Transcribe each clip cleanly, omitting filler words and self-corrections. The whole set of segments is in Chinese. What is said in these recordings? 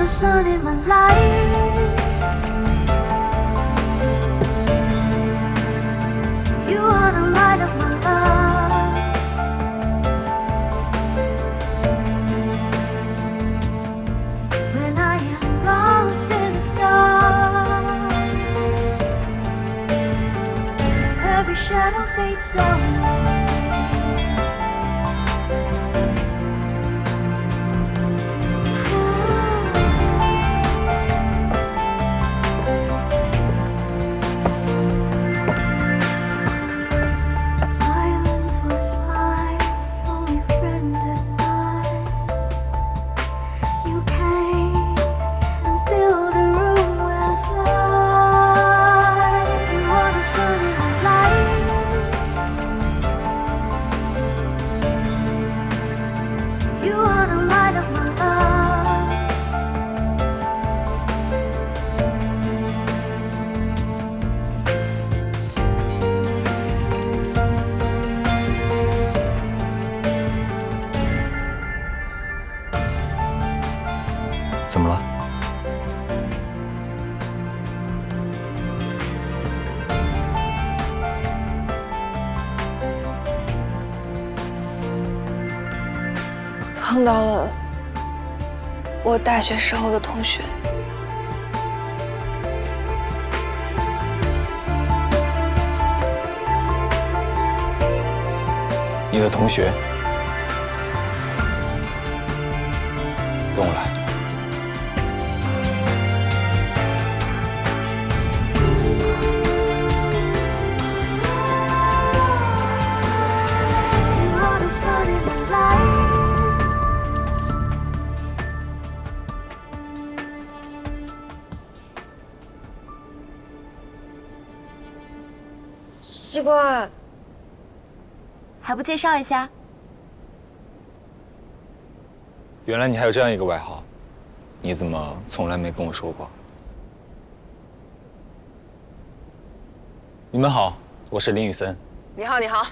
sun in my life. You are the light of my love. When I am lost in the dark, every shadow fades away. Silence was my only friend at night. You came and filled the room with light. You are the sun in my life. You are the light of my love. “怎么了？”碰到了我大学时候的同学。你的同学，跟我来。You are the sun in my life. 西瓜，还不介绍一下？原来你还有这样一个外号，你怎么从来没跟我说过？你们好，我是林宇森。你好，你好，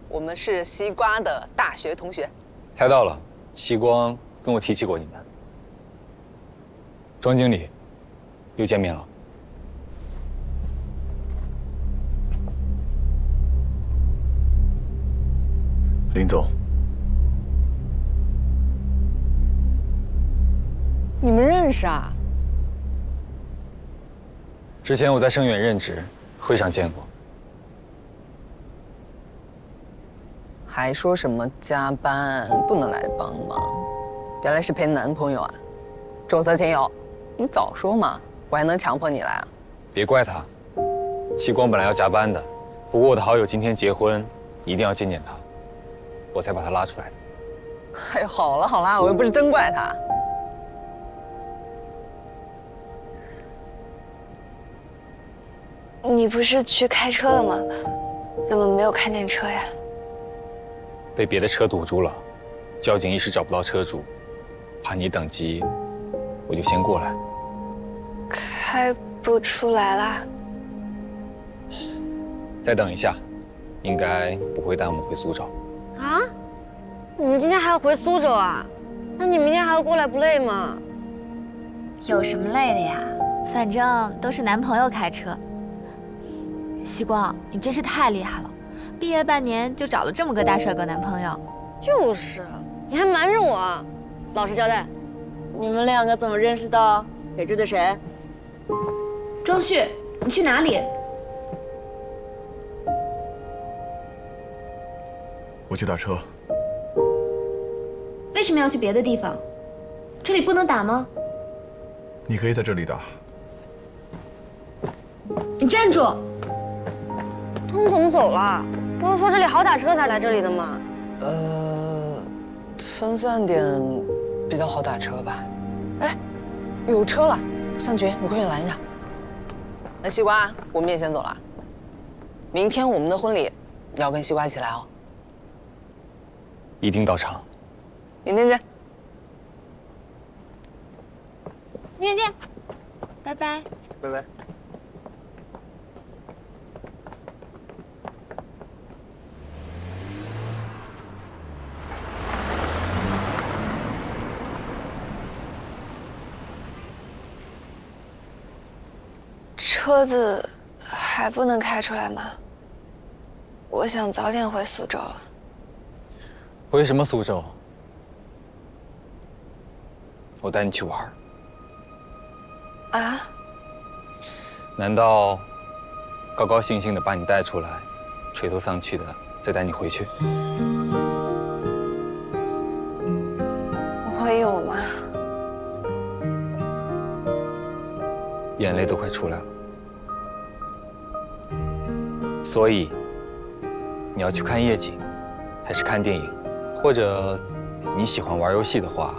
我们是西瓜的大学同学。猜到了，西光跟我提起过你们。庄经理，又见面了。林总，你们认识啊？之前我在盛远任职，会上见过。还说什么加班不能来帮忙？原来是陪男朋友啊！重色轻友，你早说嘛，我还能强迫你来啊？别怪他，西光本来要加班的，不过我的好友今天结婚，一定要见见他，我才把他拉出来的。哎，好了好了，我又不是真怪他。你不是去开车了吗？怎么没有看见车呀？被别的车堵住了，交警一时找不到车主，怕你等急，我就先过来。开不出来啦。再等一下，应该不会带我们回苏州。啊？你们今天还要回苏州啊？那你明天还要过来，不累吗？有什么累的呀？反正都是男朋友开车。西光，你真是太厉害了，毕业半年就找了这么个大帅哥男朋友。就是，你还瞒着我。老实交代，你们两个怎么认识的？谁追的谁？庄旭，你去哪里？我去打车。为什么要去别的地方？这里不能打吗？你可以在这里打。你站住！他们怎么走了？不是说这里好打车才来这里的吗？分散点比较好打车吧。哎，有车了，向觉，你快点拦一下。那西瓜，我们也先走了。明天我们的婚礼，你要跟西瓜一起来哦。一定到场。明天见。明天见。拜拜。拜拜。车子还不能开出来吗？我想早点回苏州了。回什么苏州？我带你去玩。啊？难道高高兴兴的把你带出来，垂头丧气的再带你回去？会有吗？眼泪都快出来了。所以，你要去看夜景，还是看电影？或者你喜欢玩游戏的话，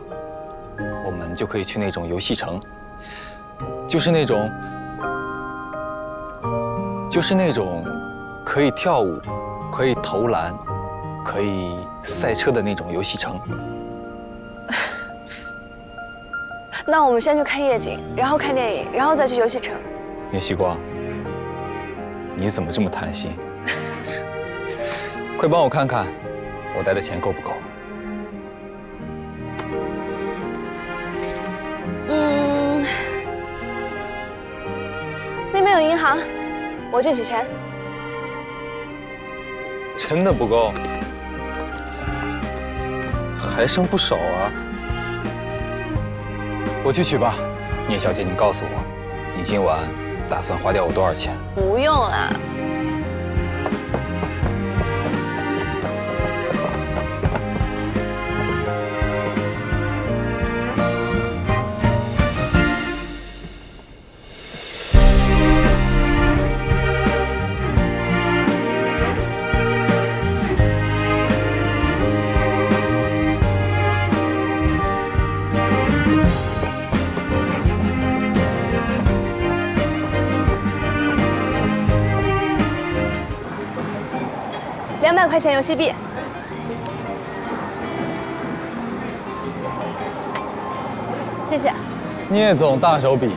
我们就可以去那种游戏城，就是那种可以跳舞、可以投篮、可以赛车的那种游戏城。那我们先去看夜景，然后看电影，然后再去游戏城。袁西光，你怎么这么贪心？快帮我看看，我带的钱够不够？那边有银行，我去取钱。真的不够，还剩不少啊。我去取吧。聂小姐，你告诉我，你今晚打算花掉我多少钱？不用了。200块钱游戏币，谢谢。聂总大手笔，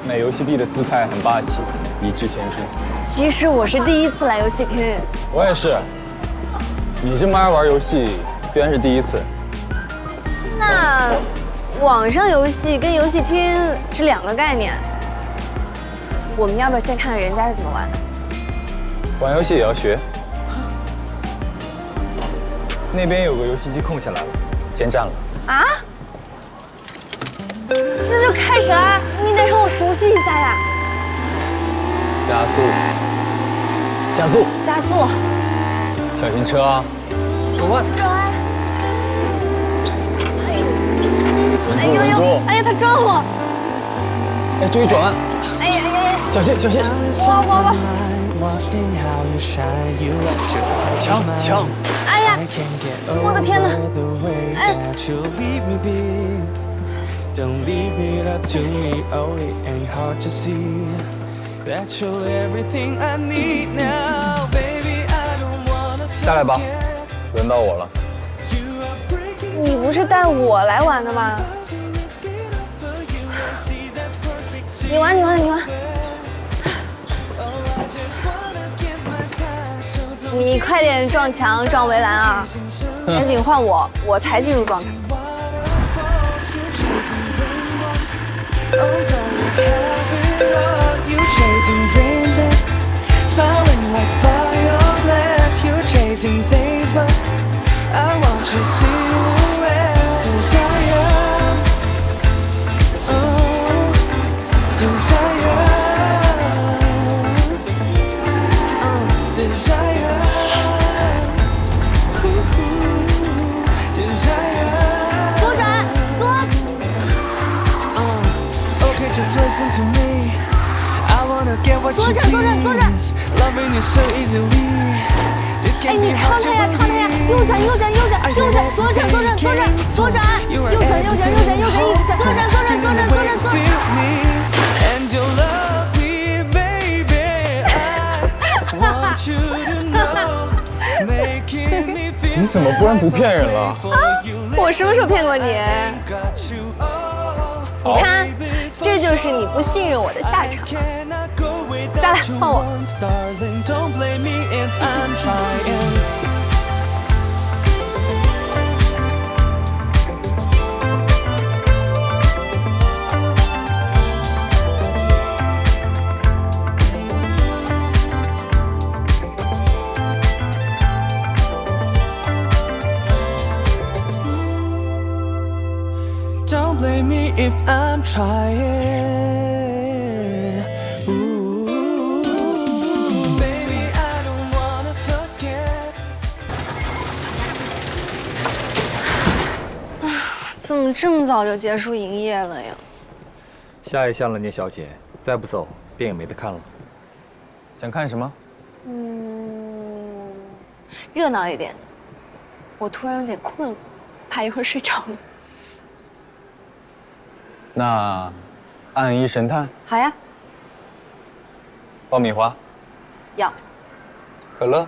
买游戏币的姿态很霸气，一掷千金。其实我是第一次来游戏厅。我也是。你这么爱玩游戏，虽然是第一次。那网上游戏跟游戏厅是2个概念。我们要不要先看看人家是怎么玩的？玩游戏也要学。那边有个游戏机空下来了，先占了。啊？这就开始啦？你得让我熟悉一下呀。加速，加速，加速，小心车啊！左转。稳住，稳住！哎呀，他撞我！哎，注意转弯！哎呀哎呀！小心，小心！我！抢抢！哎呀！我的天哪！哎！ Don't leave it up to me, oh it ain't hard to see that you're everything I need now, baby. I don't wanna 下来吧，轮到我了。你不是带我来玩的吗？你玩，你玩，你玩。你快点撞墙、撞围栏啊！赶紧换我，我才进入状态。 Oh, don't you have it all? You chasing dreams and smiling like violets. You're chasing things, but I want your silhouette. Desire, oh, desire, desire, desire. 左转，左。 Just listen to me. I wanna get what you please. Loving you so easily. This 哎， can't 你 be 唱 hard 它 to 呀，唱它呀，右转，右转，右转，右转，左转，左转，左转，左转，右转，右转，右转，右转，右转，左转，左转，左转，左转，左转，左转。 And you're lovely, baby. I want you to know. Making me feel 你怎么忽然不骗人了？我什么时候骗过你？你看，这就是你不信任我的下场。下来，换我。 Darling, don't blame me if I'm trying. blame me if I'm trying. Ooh, baby, I don't wanna forget. 怎么这么早就结束营业了呀？下一项了，聂小姐，再不走，电影没得看了。想看什么？热闹一点。我突然有点困了，怕一会儿睡着了。那《暗医神探》。好呀，爆米花。要。可乐。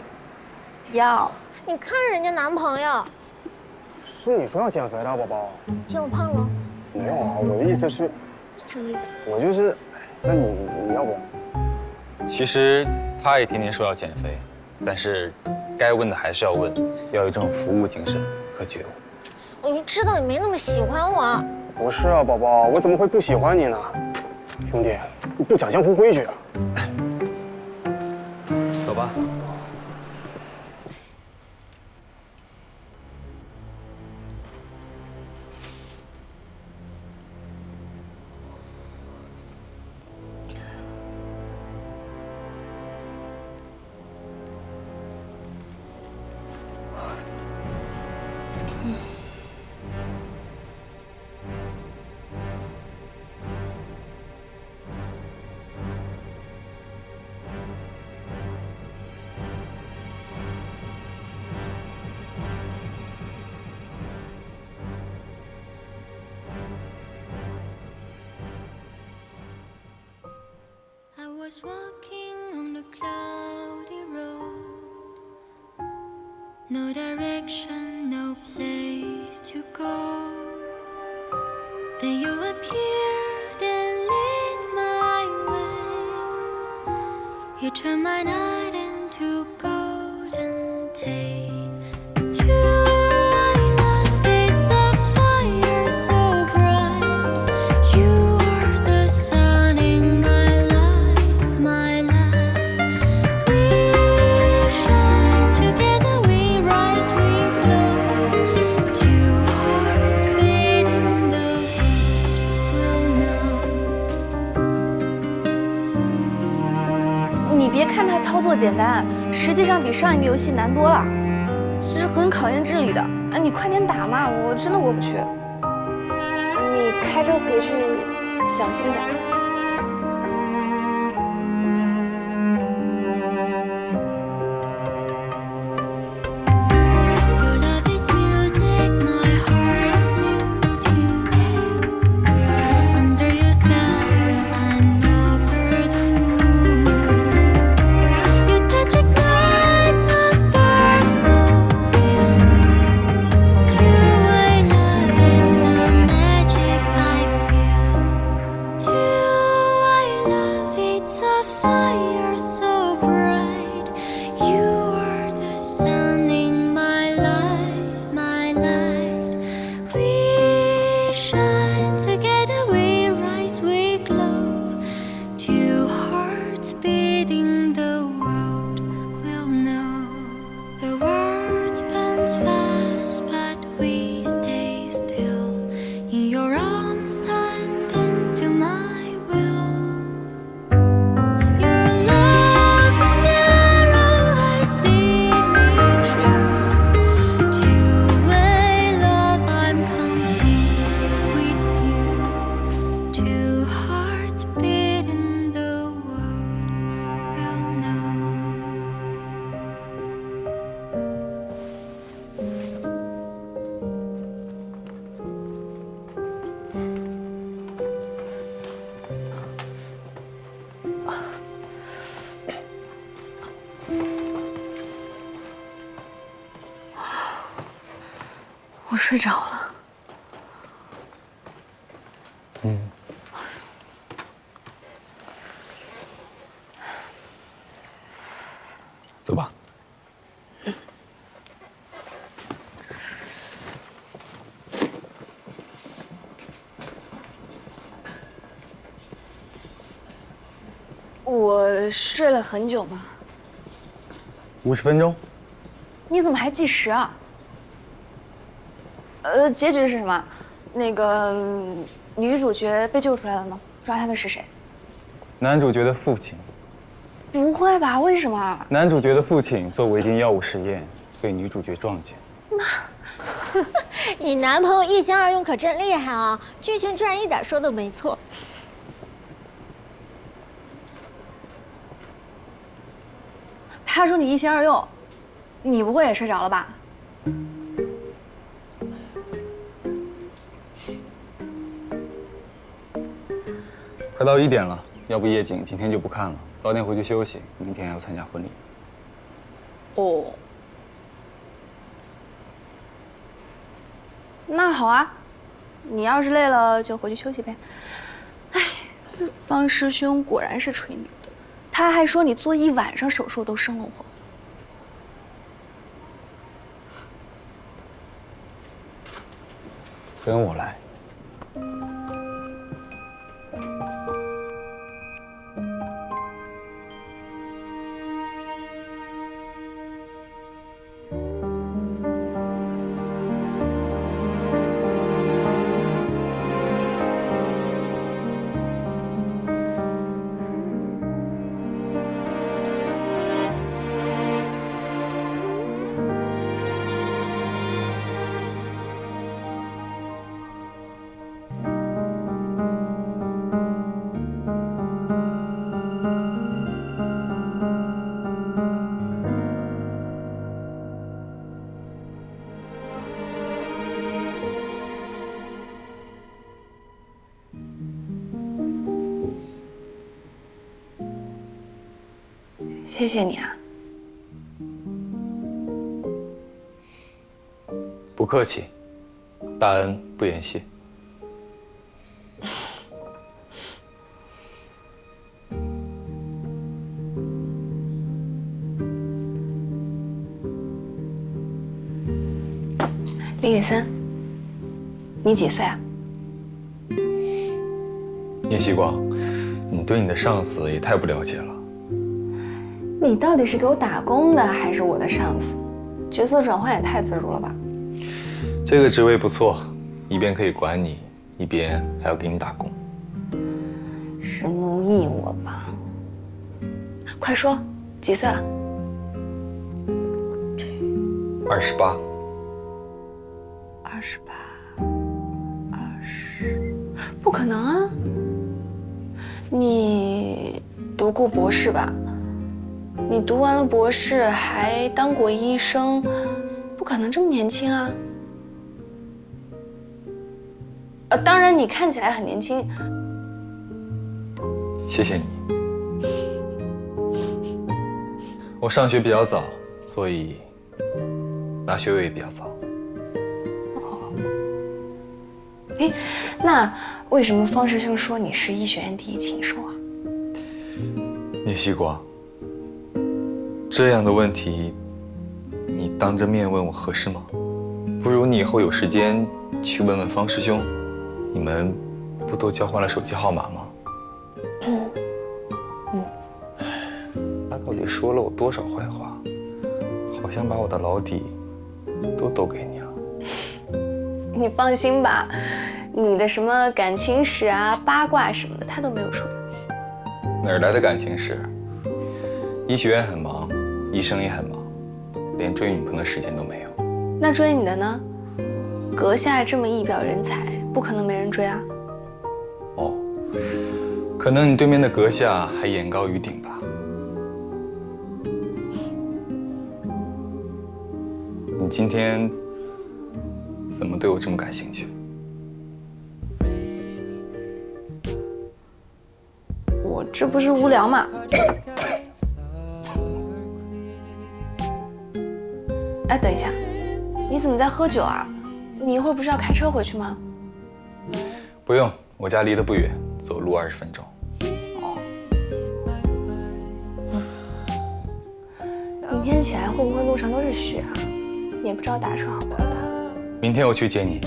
要。你看人家男朋友是你说要减肥的，宝宝。这么胖了，没有啊，我的意思是，什么？我就是，那你要不要？其实他也天天说要减肥，但是该问的还是要问，要有一种服务精神和觉悟。我就知道你没那么喜欢我。不是啊，宝宝，我怎么会不喜欢你呢？兄弟，你不讲江湖规矩啊！走吧。I was walking on the cloudy road, no direction, no place to go. Then you appeared and lit my way. You turned my night into golden day.你别看它操作简单，实际上比上一个游戏难多了，这是很考验智力的。啊，你快点打嘛，我真的过不去。你开车回去小心点。我睡着了。走吧。我睡了很久吗50分钟。你怎么还计时啊？结局是什么？那个女主角被救出来了吗？抓他的是谁？男主角的父亲。不会吧？为什么？男主角的父亲做违禁药物实验，被女主角撞见。你男朋友一心二用可真厉害啊！剧情居然一点说都没错。他说你一心二用，你不会也睡着了吧？快到1点了，要不夜景今天就不看了，早点回去休息，明天还要参加婚礼。哦，那好啊，你要是累了就回去休息呗。哎，方师兄果然是吹牛的，他还说你做1晚上手术都生龙活虎。跟我来。谢谢你啊。不客气，大恩不言谢。林雨森，你几岁啊？叶希光，你对你的上司也太不了解了。你到底是给我打工的，还是我的上司？角色转换也太自如了吧！这个职位不错，一边可以管你，一边还要给你打工。是奴役我吧？快说，几岁了28。20，不可能啊！你读过博士吧？你读完了博士，还当过医生，不可能这么年轻啊！当然你看起来很年轻。谢谢你。我上学比较早，所以拿学位也比较早。哎，那为什么方师兄说你是医学院第1禽兽啊？叶希光，这样的问题，你当着面问我合适吗？不如你以后有时间去问问方师兄，你们不都交换了手机号码吗？他到底说了我多少坏话？好像把我的老底都抖给你了。你放心吧，你的什么感情史啊、八卦什么的，他都没有说的。哪儿来的感情史？医学院很忙，医生也很忙，连追女朋友的时间都没有。那追你的呢？阁下这么一表人才，不可能没人追啊。哦，可能你对面的阁下还眼高于顶吧。你今天怎么对我这么感兴趣？我这不是无聊嘛。哎，等一下，你怎么在喝酒啊？你一会儿不是要开车回去吗？不用，我家离得不远，走路20分钟。明天起来会不会路上都是雪啊？也不知道打车好不好打。明天我去接你。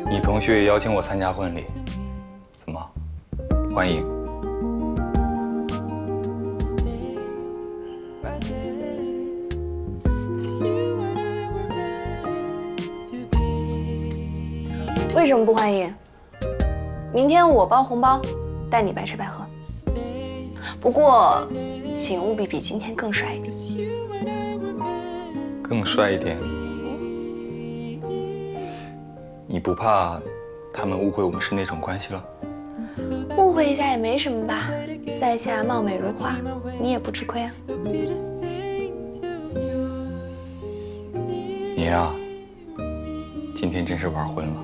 你同学也邀请我参加婚礼，怎么？欢迎。为什么不欢迎？明天我包红包，带你白吃白喝。不过，请务必比今天更帅一点。更帅一点。你不怕他们误会我们是那种关系了？误会一下也没什么吧，在下貌美如花，你也不吃亏啊。你呀，今天真是玩昏了。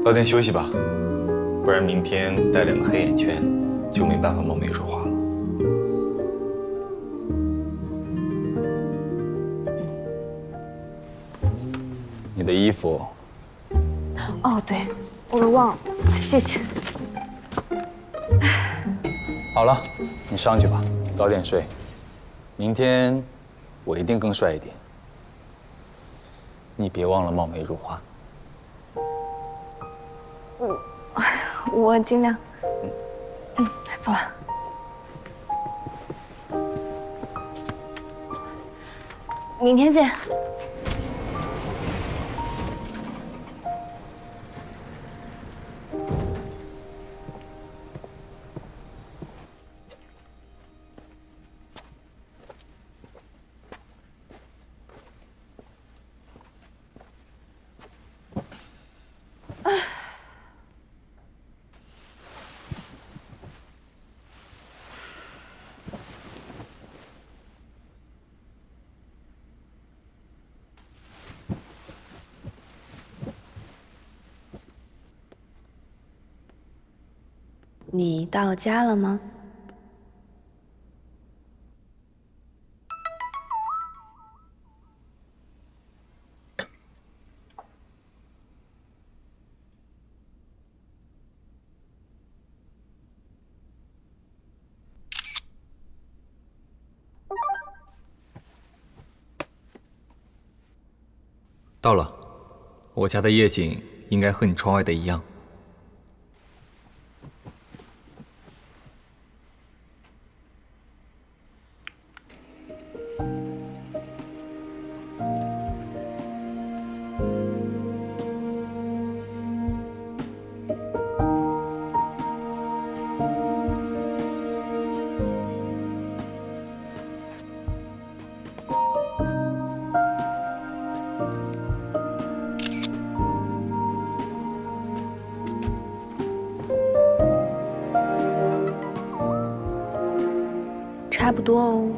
早点休息吧，不然明天带2个黑眼圈，就没办法貌美如花了。你的衣服。哦，对，我都忘了，谢谢。好了，你上去吧，早点睡。明天我一定更帅一点。你别忘了貌美如花。我尽量。走了。明天见。你到家了吗？到了，我家的夜景应该和你窗外的一样。差不多哦。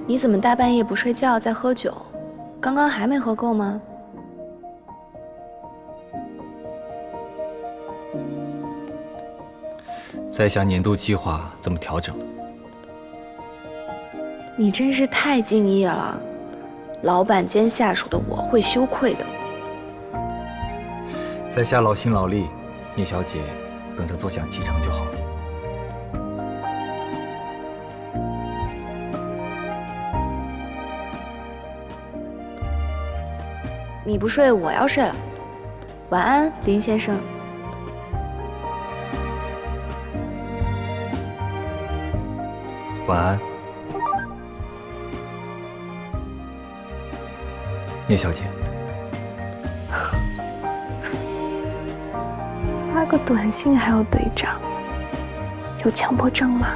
你怎么大半夜不睡觉在喝酒？刚刚还没喝够吗？在下年度计划怎么调整？你真是太敬业了，老板兼下属的我会羞愧的。在下劳心劳力，聂小姐等着坐享其成就好。你不睡，我要睡了。晚安，林先生。晚安，聂小姐。发个短信还要对账，有强迫症吗？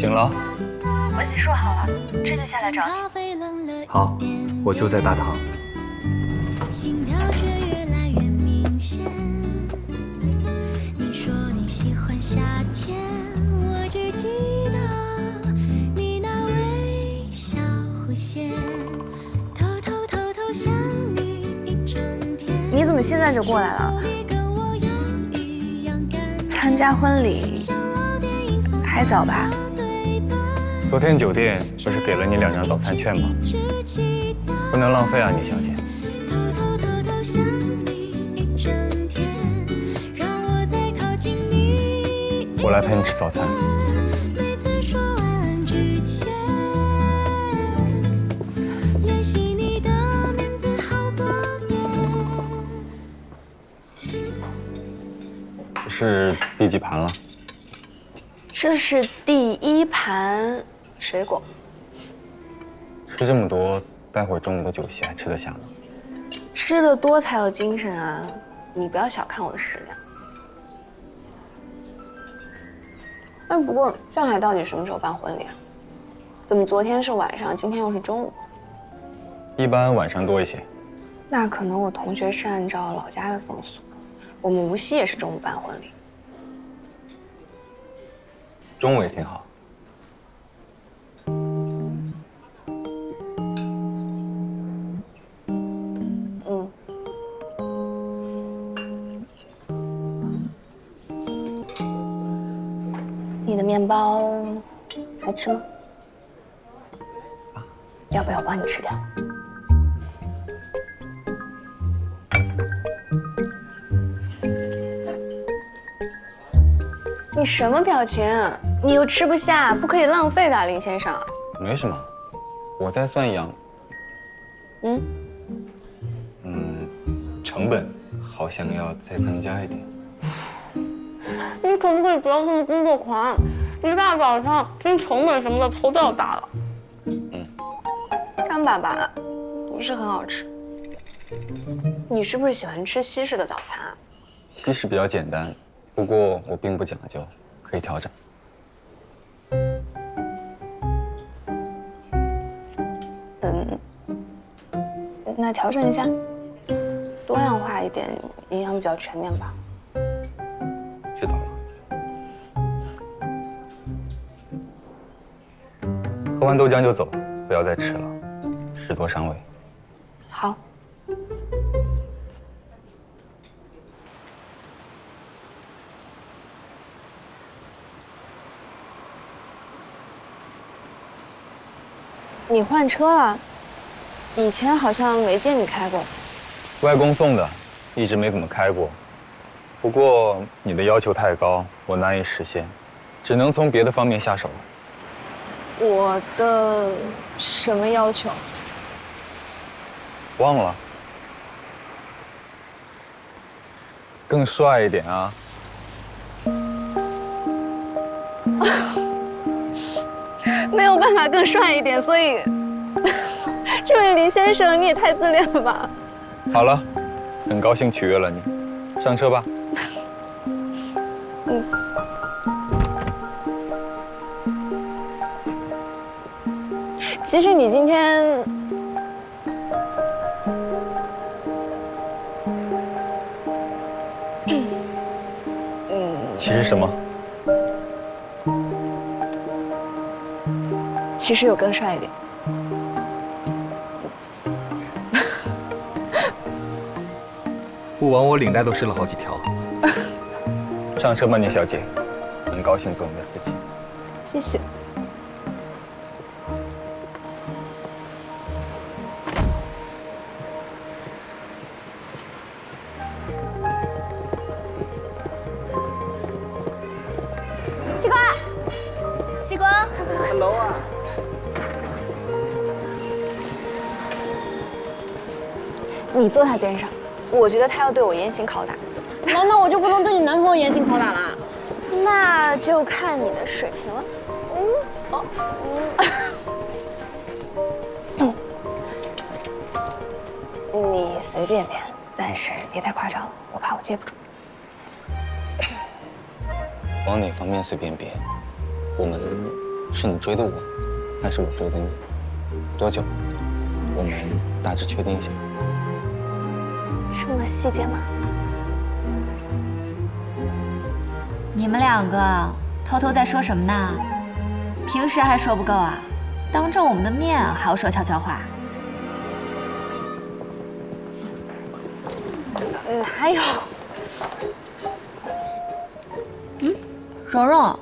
醒了。我洗漱好了，这就下来找你。好，我就在大堂。心跳却越来越明显。你说你喜欢夏天，我只记得你那微笑弧线，偷偷想你一整天。你怎么现在就过来了？参加婚礼还早吧？昨天酒店不是给了你2张早餐券吗？不能浪费啊，你小姐。我来陪你吃早餐。这是第几盘了？这是第1盘水果。吃这么多，待会儿中午的酒席还吃得下吗？吃得多才有精神啊！你不要小看我的食量。哎，不过上海到底什么时候办婚礼啊？怎么昨天是晚上，今天又是中午？一般晚上多一些。那可能我同学是按照老家的风俗，我们无锡也是中午办婚礼。中午也挺好。你的面包还吃吗？要不要我帮你吃掉？你什么表情？你又吃不下，不可以浪费的，林先生。没什么，我在算羊。成本好像要再增加一点。你可不可以不要这么工作狂？一大早上听成本什么的，头都要大了。干巴巴的，不是很好吃。你是不是喜欢吃西式的早餐啊？西式比较简单，不过我并不讲究，可以调整。那调整一下，多样化一点，营养比较全面吧。知道了。喝完豆浆就走，不要再吃了，食多伤胃。好。你换车了？以前好像没见你开过。外公送的，一直没怎么开过。不过你的要求太高，我难以实现，只能从别的方面下手了。我的什么要求？忘了。更帅一点啊！没有办法更帅一点，所以，这位林先生，你也太自恋了吧！好了，很高兴取悦了你，上车吧。其实你今天，其实什么？其实有更帅一点。不枉我领带都湿了好几条。上车吧，聂小姐，很高兴做你的司机。谢谢。西瓜，西瓜 ，Hello 啊。你坐他边上，我觉得他要对我严刑拷打。难道我就不能对你男朋友严刑拷打啦？那就看你的水平了。你随便点，但是别太夸张了，我怕我接不住。往哪方面随便别？我们是你追的我，还是我追的你？多久？我们大致确定一下。这么细节吗？你们两个偷偷在说什么呢？平时还说不够啊，当着我们的面还要说悄悄话。哪有？蓉蓉，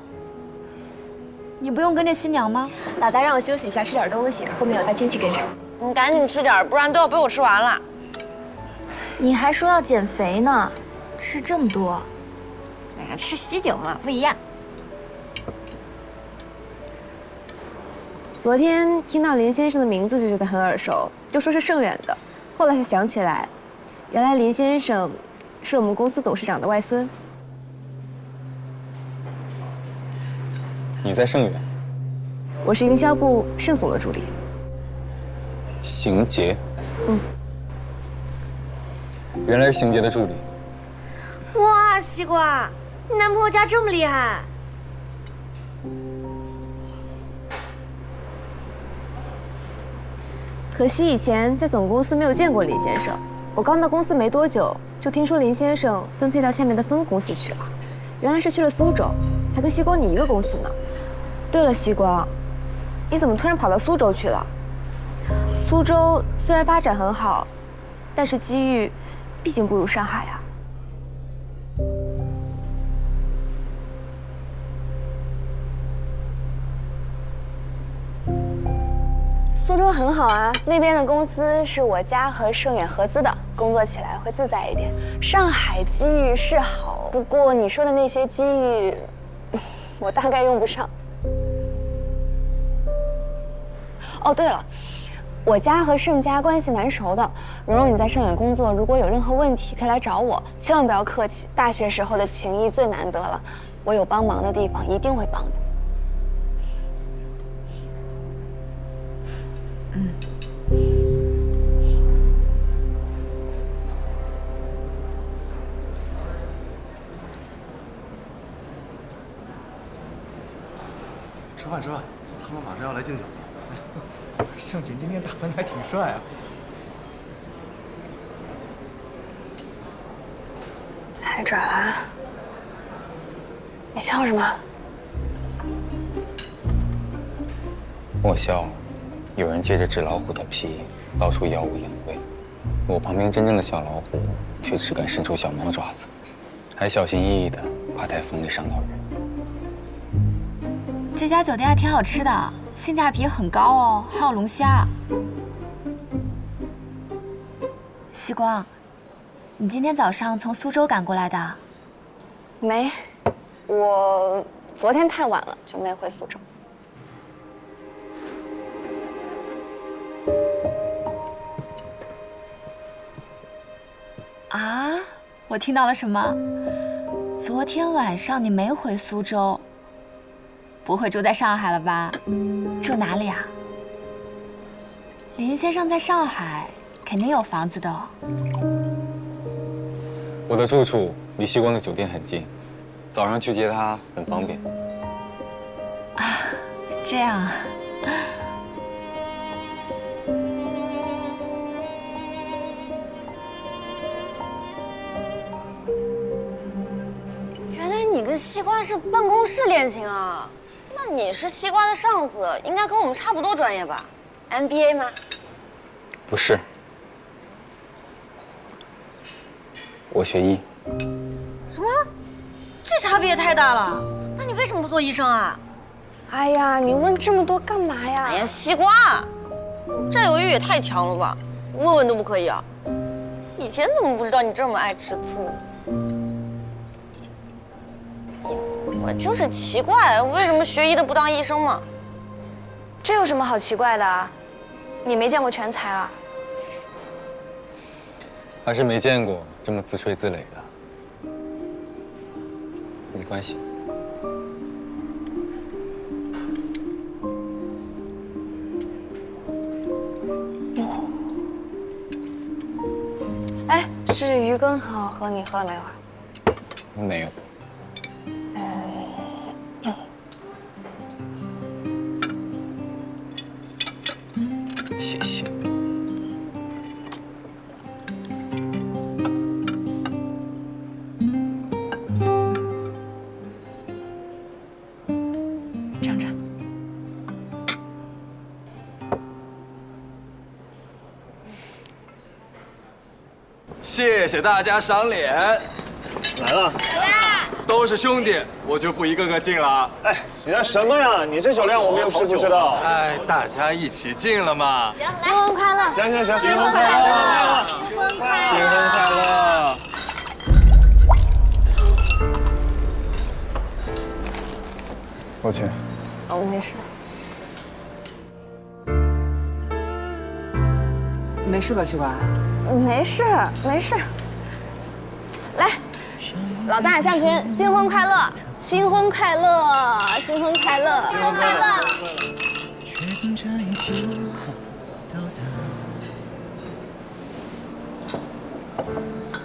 你不用跟着新娘吗？老大让我休息一下，吃点东西，后面有他亲戚跟着。你赶紧吃点，不然都要被我吃完了。你还说要减肥呢，吃这么多。哎呀，吃喜酒嘛，不一样。昨天听到林先生的名字就觉得很耳熟，就说是盛远的，后来才想起来，原来林先生是我们公司董事长的外孙。你在盛远？我是营销部盛总的助理。邢杰。嗯。原来是邢杰的助理。哇，西瓜，你男朋友家这么厉害？可惜以前在总公司没有见过林先生，我刚到公司没多久，就听说林先生分配到下面的分公司去了，原来是去了苏州，还跟西光你一个公司呢。对了，西光，你怎么突然跑到苏州去了？苏州虽然发展很好，但是机遇毕竟不如上海啊。苏州很好啊，那边的公司是我家和盛远合资的，工作起来会自在一点。上海机遇是好，不过你说的那些机遇，我大概用不上。哦，对了，我家和盛家关系蛮熟的。蓉蓉，你在盛远工作，如果有任何问题可以来找我，千万不要客气。大学时候的情谊最难得了，我有帮忙的地方一定会帮的。吃饭吃饭，他们马上要来敬酒了。向军今天打扮的还挺帅啊！太拽了！你笑什么？我笑，有人借着纸老虎的皮，到处耀武扬威。我旁边真正的小老虎，却只敢伸出小猫爪子，还小心翼翼的怕台风里伤到人。这家酒店还挺好吃的，性价比很高哦，还有龙虾。西光，你今天早上从苏州赶过来的？没，我昨天太晚了，就没回苏州。啊，我听到了什么？昨天晚上你没回苏州，不会住在上海了吧？住哪里啊？林先生在上海肯定有房子的哦。我的住处离西光的酒店很近，早上去接他很方便。啊，这样啊。原来你跟西瓜是办公室恋情啊？那你是西瓜的上司，应该跟我们差不多专业吧 ？MBA 吗？不是，我学医。什么？这差别也太大了。那你为什么不做医生啊？哎呀，你问这么多干嘛呀？哎呀，西瓜，占有欲也太强了吧？问问都不可以啊？以前怎么不知道你这么爱吃醋？我就是奇怪，为什么学医的不当医生嘛？这有什么好奇怪的啊？你没见过全才啊？还是没见过这么自吹自擂的。没关系。哎，这鱼羹很好喝，你喝了没有啊？没有。谢谢大家赏脸。来了，都是兄弟，我就不一个个敬了。哎，你这什么呀？你这酒量我们又不知道。哎，大家一起敬了嘛。新婚快乐！行，新婚快乐！新婚快乐！新婚快乐！抱歉。哦，没事。没事吧，西瓜？没事没事。来，老大向群，新婚快乐！新婚快乐！新婚快乐！新婚快乐！却总差一步到达。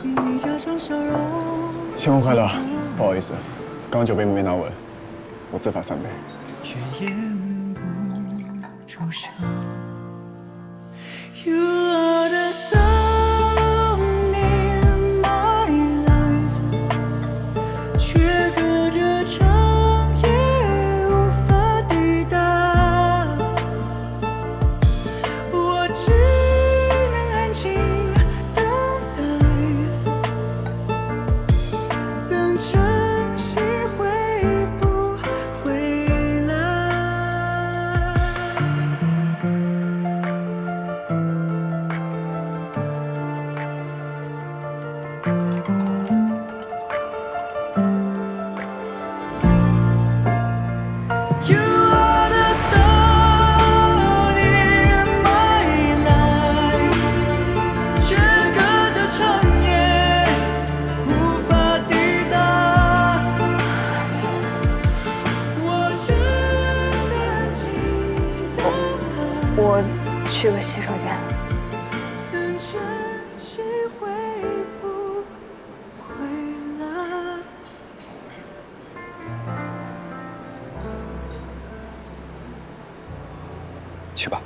你假装笑容。新婚快乐！不好意思，刚刚酒杯没拿稳，我自罚3杯。却掩不住伤。You are the sun in my life， 却隔着长夜无法抵达。我只能安静等待，等晨曦会不回来。You are the sun in my life， 却隔着长夜无法抵达。我正在安静等待，我去个洗手间。等晨曦会不回来。去吧。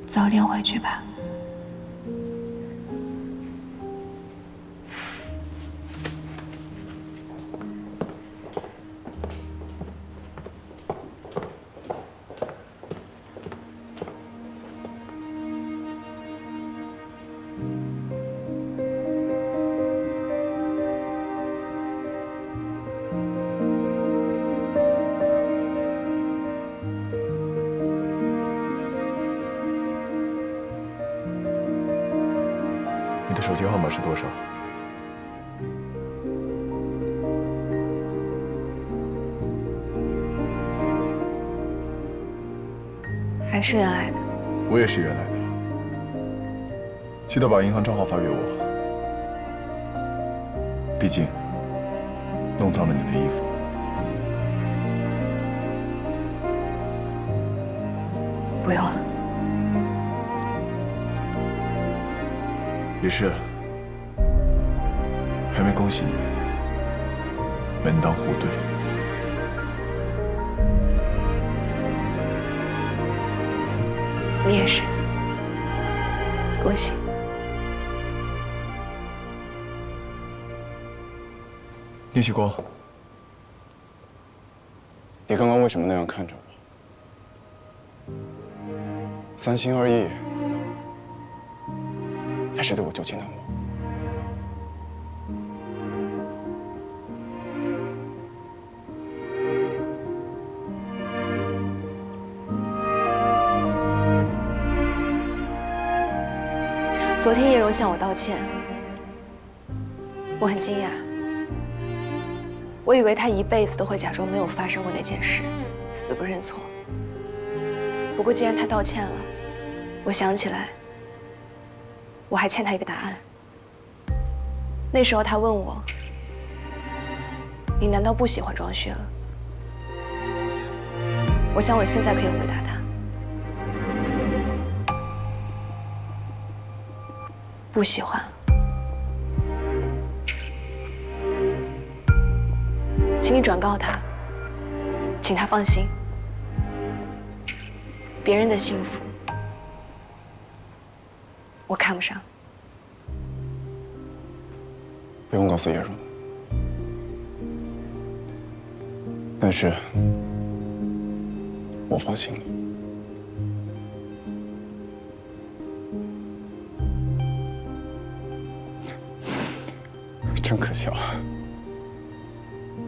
早点回去吧。你的手机号码是多少？还是原来的。我也是原来的。记得把银行账号发给我。毕竟，弄脏了你的衣服。不用了。也是，还没恭喜你，门当户对。你也是，恭喜。聂旭光，你刚刚为什么那样看着我？三心二意，还是对我旧情难忘？昨天叶柔向我道歉，我很惊讶。我以为她一辈子都会假装没有发生过那件事，死不认错。不过既然她道歉了，我想起来，我还欠她一个答案。那时候她问我，你难道不喜欢庄旭了？我想我现在可以回答他，不喜欢。请你转告他，请他放心，别人的幸福我看不上。不用告诉叶蓉，但是我放心了。真可笑，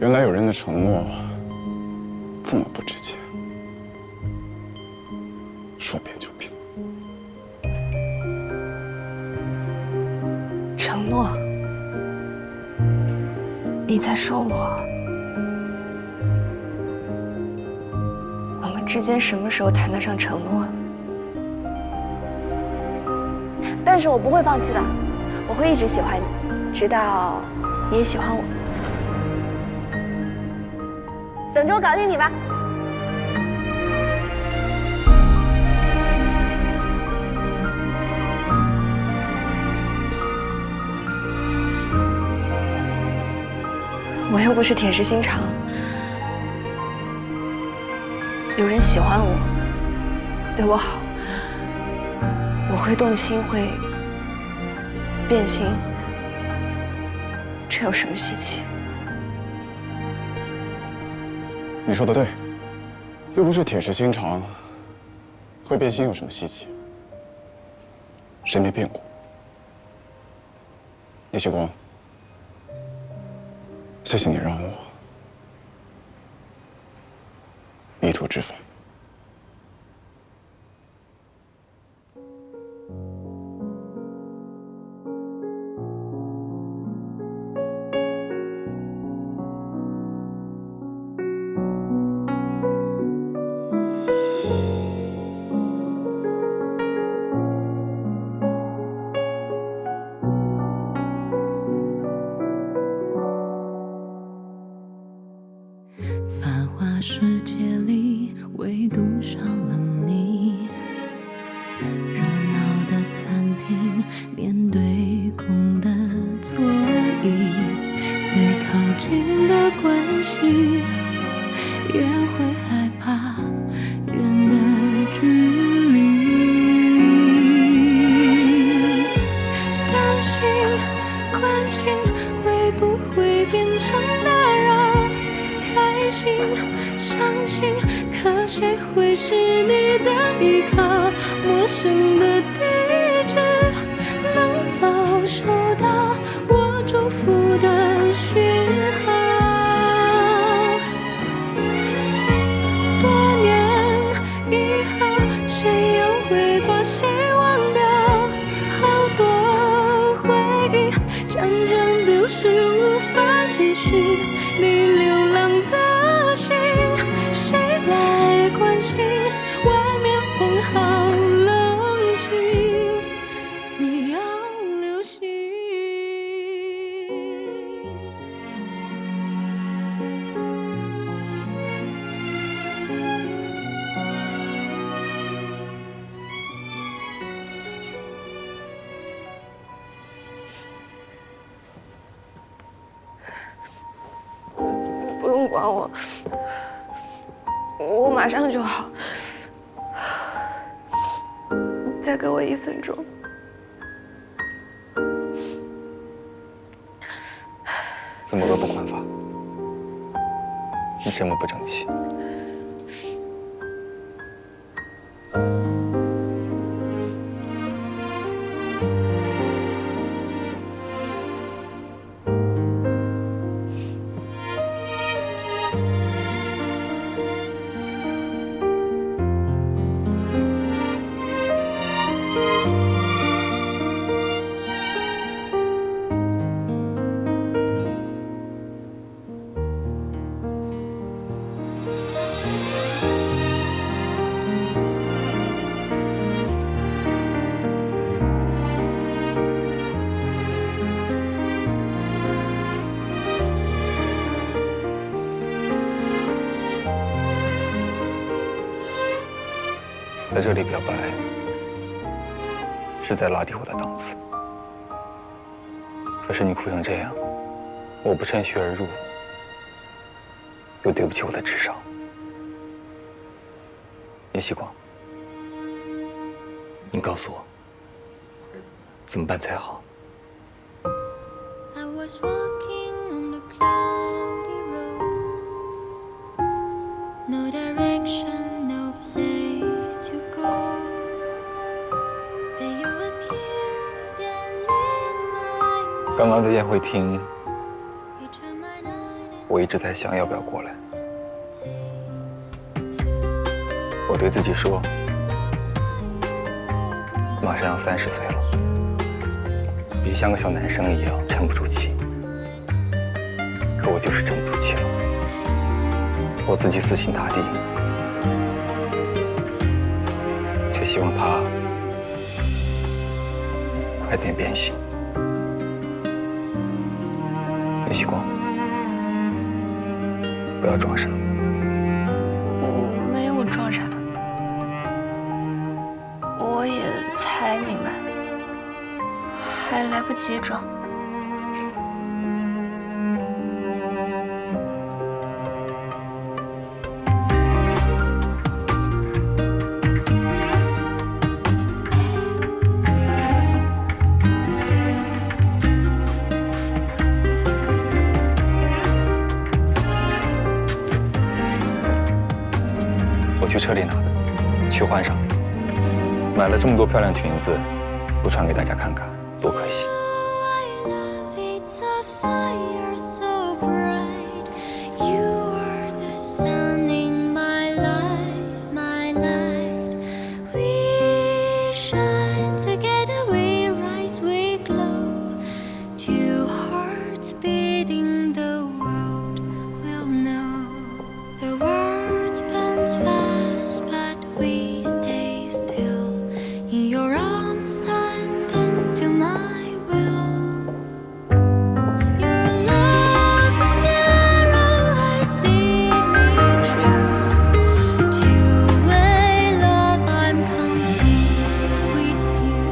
原来有人的承诺这么不直接，说变就变。承诺？你在说我？我们之间什么时候谈得上承诺了？但是我不会放弃的，我会一直喜欢你，直到你也喜欢我。等着我搞定你吧。我又不是铁石心肠，有人喜欢我，对我好，我会动心，会变心，这有什么稀奇？你说的对，又不是铁石心肠，会变心有什么稀奇？谁没变过？李旭光，谢谢你让我迷途知返。繁华世界里，唯独少了你。热闹的餐厅，面对空的座椅，最靠近的关系，也会害怕远的距离。担心、关心，会不会变成打扰？开心、伤心，可谁会是你的依靠？陌生的地址，能否收到我祝福的讯号？多年以后，谁又会把谁忘掉？好多回忆辗转丢失，无法继续。你流浪的心，谁来关心？外面风好冷清，你要留心。不用管我，我马上就好。再给我1分钟。怎么个不管法？你这么不争气。在这里表白，是在拉低我的档次。可是你哭成这样，我不趁虚而入，又对不起我的智商。叶希光，你告诉我，怎么办才好？ I was walking on the cloudy road. No direction, no place to go. Then you appeared and lit my way. 刚刚在宴会厅， You turned my night 我一直在想要不要过来。我对自己说，马上要30岁了，别像个小男生一样沉不住气。可我就是沉不住气了，我自己死心塌地，却希望他快点变心。叶希光，不要装傻。我没有装傻，我也才明白，还来不及装。我去车里拿的，去换上。买了这么多漂亮裙子，不穿给大家看看，多可惜。 I love it's a fire so bright. You are the sun in my life, my light. We shine together, we rise, we glow. Two hearts beating, the world will know. The world spins fast, but we stay still. In your arms, time bends to my will. Your love narrow, I see me true. Two-way love, I'm complete with you.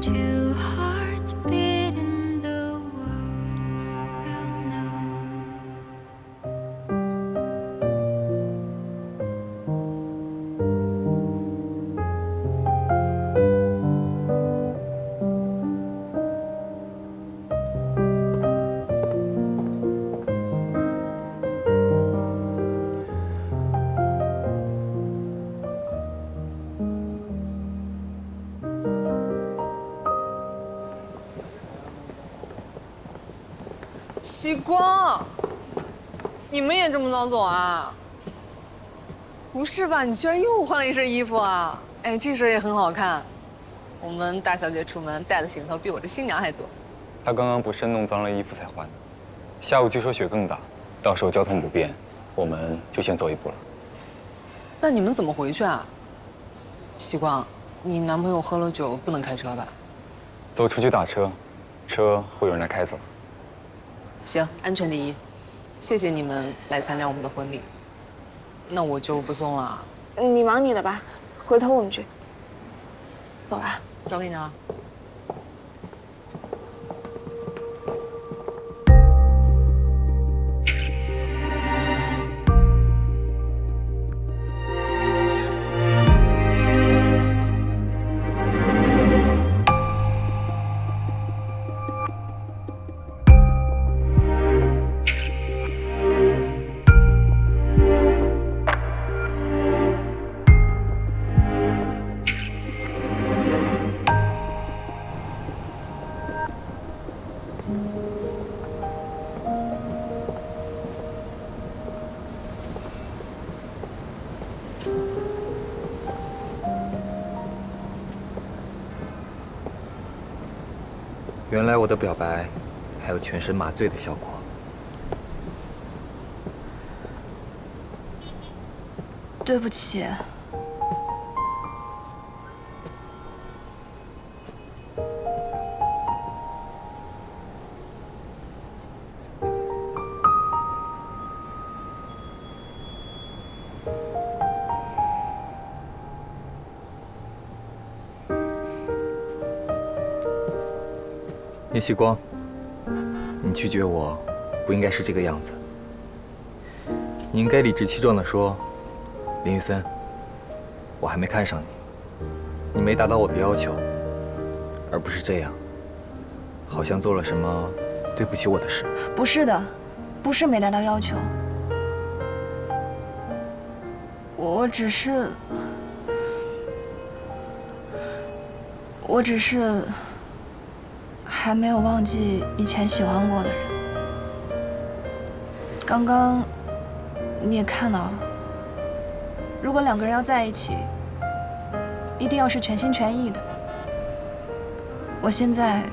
Two hearts beating, the world will know. 希光，你们也这么早走啊？不是吧？你居然又换了一身衣服啊？哎，这身也很好看。我们大小姐出门带的行头比我这新娘还多。他刚刚不是弄脏了衣服才换的，下午据说雪更大，到时候交通不便，我们就先走一步了。那你们怎么回去啊？希光，你男朋友喝了酒不能开车吧？走出去打车，车会有人来开走。 行，安全第一。谢谢你们来参加我们的婚礼，那我就不送了。你忙你的吧，回头我们去。走了。交给你了。原来我的表白还有全身麻醉的效果。对不起。聂希光，你拒绝我，不应该是这个样子。你应该理直气壮地说：“林雨森，我还没看上你，你没达到我的要求。”而不是这样，好像做了什么对不起我的事。不是的，不是没达到要求，我只是还没有忘记以前喜欢过的人。刚刚你也看到了，如果两个人要在一起，一定要是全心全意的。我现在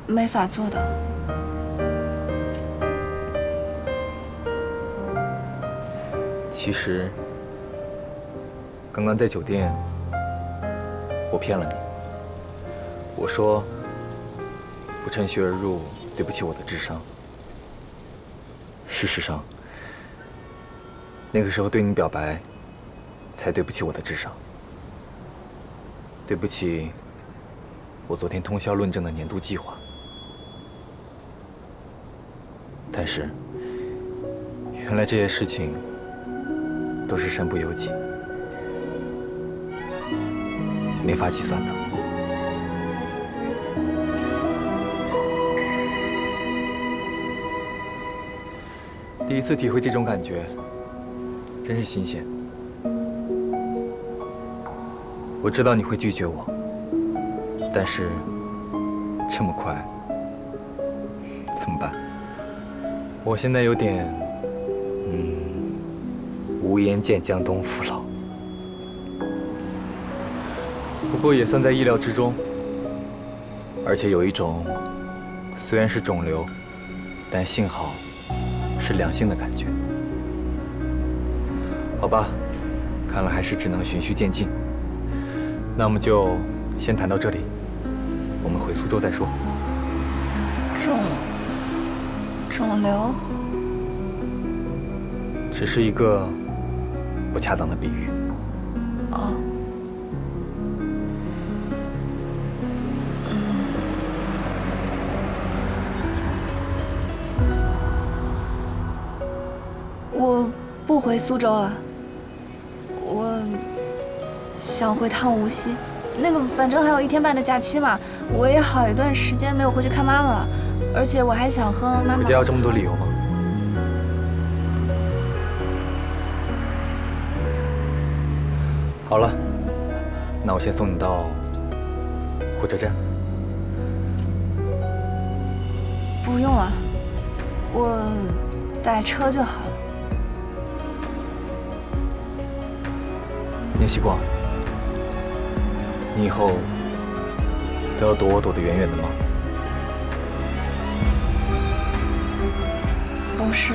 没法做到。其实，刚刚在酒店，我骗了你。我说不趁虚而入，对不起我的智商。事实上，那个时候对你表白，才对不起我的智商。对不起，我昨天通宵论证的年度计划。但是，原来这些事情都是身不由己，没法计算的。第一次体会这种感觉，真是新鲜。我知道你会拒绝我，但是这么快，怎么办？我现在有点，无颜见江东父老。不过也算在意料之中，而且有一种虽然是肿瘤，但幸好是良性的感觉。好吧，看来还是只能循序渐进。那么就先谈到这里，我们回苏州再说。肿瘤只是一个不恰当的比喻。哦。我不回苏州了，我想回趟无锡。那个反正还有1天半的假期嘛，我也好一段时间没有回去看妈妈了，而且我还想和妈妈。回家要这么多理由吗？好了，那我先送你到火车站。不用了，我打车就好了。聂希光，你以后都要躲我躲得远远的吗？不是。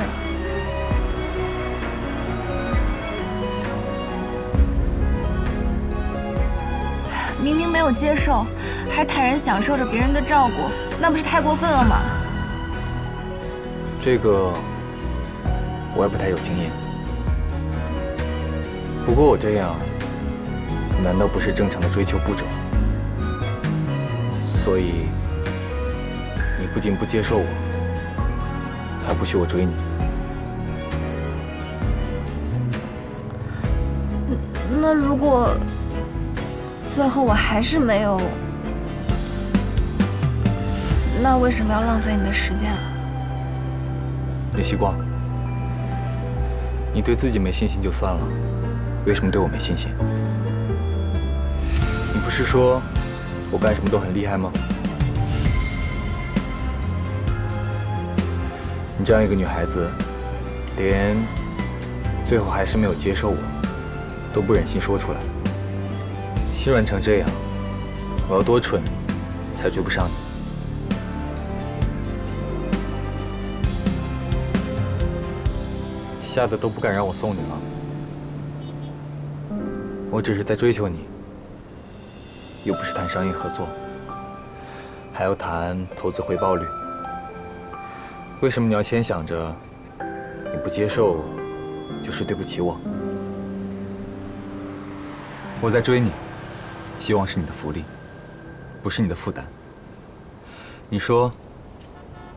明明没有接受，还坦然享受着别人的照顾，那不是太过分了吗？这个我也不太有经验。不过我这样，难道不是正常的追求步骤？所以你不仅不接受我，还不许我追你。那如果最后我还是没有，那为什么要浪费你的时间啊？聂希光，你对自己没信心就算了，为什么对我没信心？你不是说我干什么都很厉害吗？你这样一个女孩子，连最后还是没有接受我，都不忍心说出来，心软成这样，我要多蠢才追不上你？吓得都不敢让我送你了。我只是在追求你，又不是谈商业合作，还要谈投资回报率。为什么你要先想着你不接受就是对不起我？我在追你，希望是你的福利。不是你的负担。你说，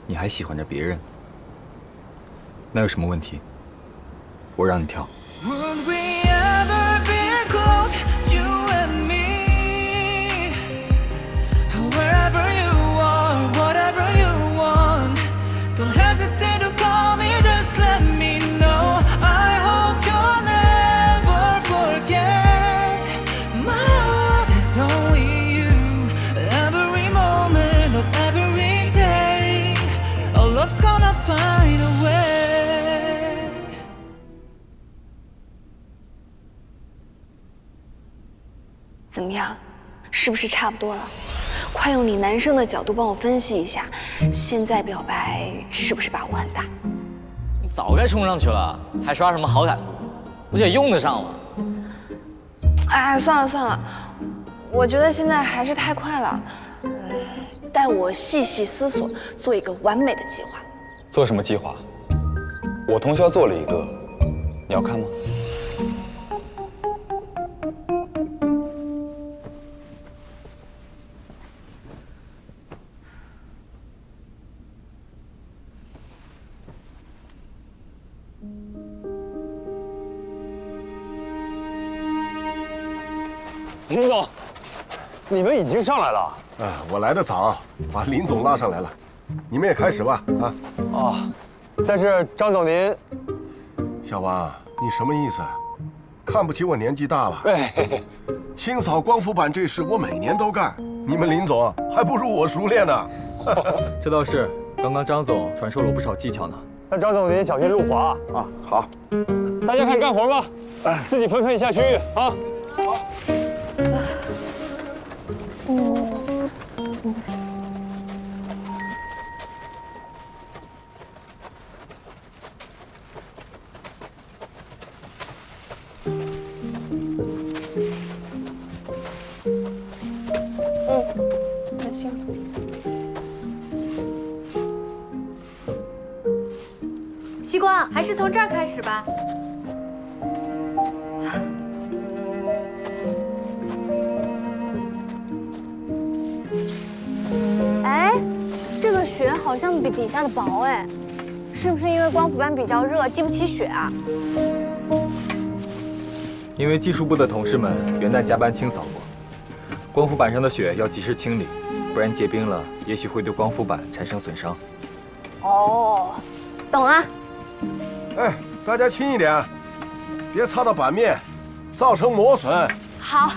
你还喜欢着别人，那有什么问题？我让你跳。 Would we ever be close, you and me? Wherever you are, whatever you want, don't hesitate to call me, just let me know. I hope you'll never forget my heart is only you. Every moment of every day, our love's gonna find a way. 怎么样，是不是差不多了？快用你男生的角度帮我分析一下，现在表白是不是把握很大？你早该冲上去了，还刷什么好感度？不就也用得上了？哎，算了算了，我觉得现在还是太快了。待我细细思索，做一个完美的计划。做什么计划？我通宵做了一个，你要看吗？ 林总，你们已经上来了。我来得早，把林总拉上来了。你们也开始吧，啊。哦，但是张总您，小王，你什么意思？看不起我年纪大了？哎，清扫光伏板这事我每年都干，你们林总还不如我熟练呢。这倒是，刚刚张总传授了我不少技巧呢。那张总您小心路滑啊。好，大家开始干活吧，自己分配一下区域啊。 行。西瓜，还是从这儿开始吧。哎，这个雪好像比底下的薄哎，是不是因为光伏板比较热，积不起雪啊？因为技术部的同事们元旦加班清扫过，光伏板上的雪要及时清理，不然结冰了，也许会对光伏板产生损伤。哦，懂了。哎，大家轻一点，别擦到板面，造成磨损。好。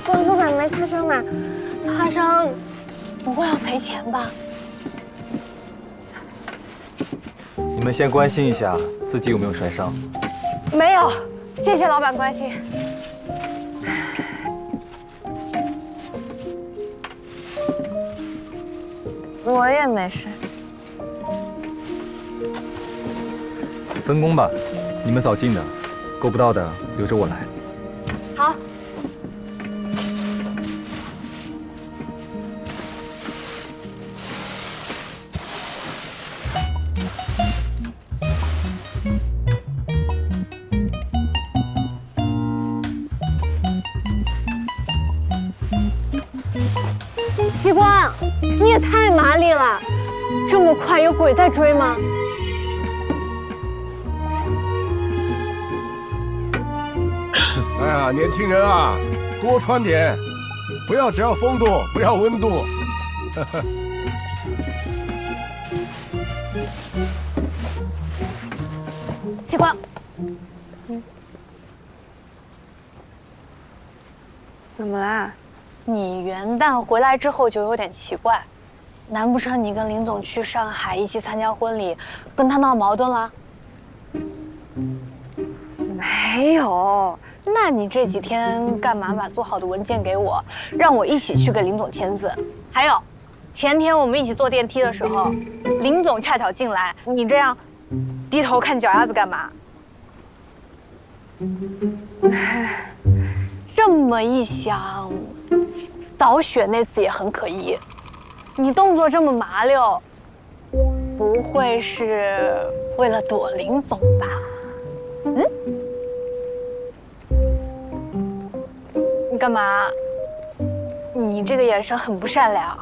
光伏板没擦伤吧？擦伤不会要赔钱吧？你们先关心一下自己有没有摔伤。没有，谢谢老板关心。我也没事。分工吧，你们扫近的，够不到的留着我来。好。西瓜，你也太麻利了，这么快有鬼在追吗？哎呀，年轻人啊，多穿点，不要只要风度，不要温度。西瓜，怎么啦？你元旦回来之后就有点奇怪，难不成你跟林总去上海一起参加婚礼，跟他闹矛盾了？没有。那你这几天干嘛把做好的文件给我，让我一起去给林总签字？还有，前天我们一起坐电梯的时候，林总恰巧进来，你这样低头看脚丫子干嘛？这么一想，扫雪那次也很可疑，你动作这么麻溜，不会是为了躲林总吧？嗯？你干嘛？你这个眼神很不善良。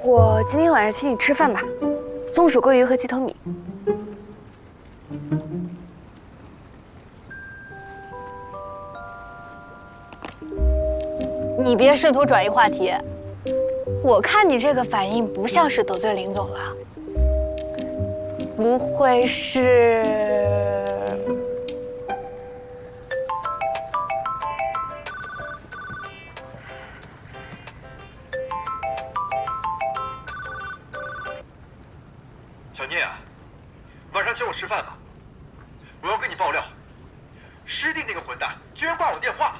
我今天晚上请你吃饭吧，松鼠桂鱼和鸡头米。你别试图转移话题，我看你这个反应不像是得罪林总了，不会是？小聂啊，晚上请我吃饭吧，我要跟你爆料，师弟那个混蛋居然挂我电话，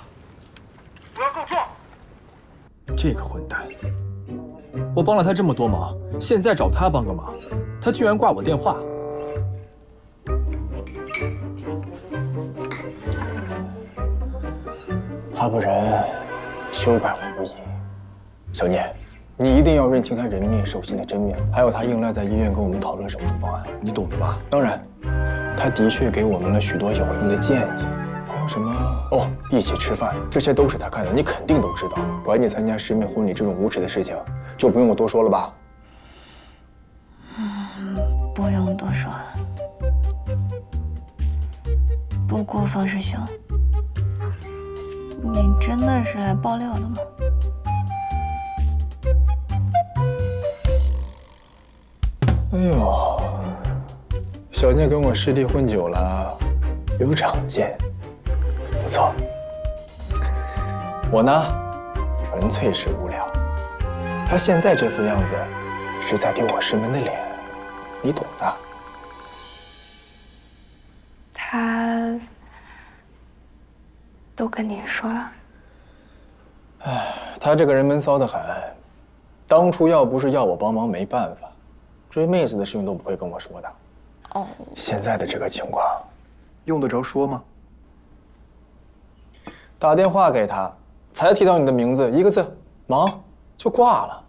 我要告状。这个混蛋，我帮了他这么多忙，现在找他帮个忙，他居然挂我电话。他不仁，休怪我无义。小聂，你一定要认清他人面兽心的真面目，还有他硬赖在医院跟我们讨论手术方案，你懂的吧？当然，他的确给我们了许多有用的建议。还有什么？哦，一起吃饭，这些都是他干的，你肯定都知道。管你参加师妹婚礼这种无耻的事情，就不用我多说了吧？不用多说。不过方师兄，你真的是来爆料的吗？哎呦，小聂跟我师弟混久了，有长进，不错。我呢，纯粹是无聊。他现在这副样子，是在丢我师门的脸，你懂的。他都跟你说了？哎，他这个人闷骚得很。当初要不是要我帮忙，没办法，追妹子的事情都不会跟我说的。哦，现在的这个情况，用得着说吗？打电话给他，才提到你的名字，一个字“忙”就挂了。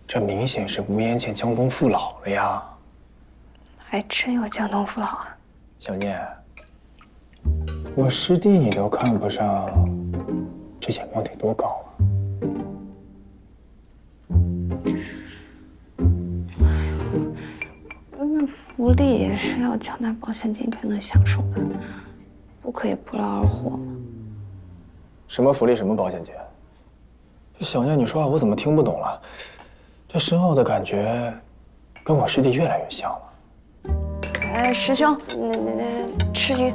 这明显是吴延倩江东父老了呀！还真有江东父老啊！小聂，我师弟你都看不上，这眼光得多高啊！那福利也是要缴纳保险金才能享受的，不可以不劳而获。什么福利，什么保险金？小聂，你说话我怎么听不懂了？这深奥的感觉，跟我师弟越来越像了。哎，师兄，那吃鱼。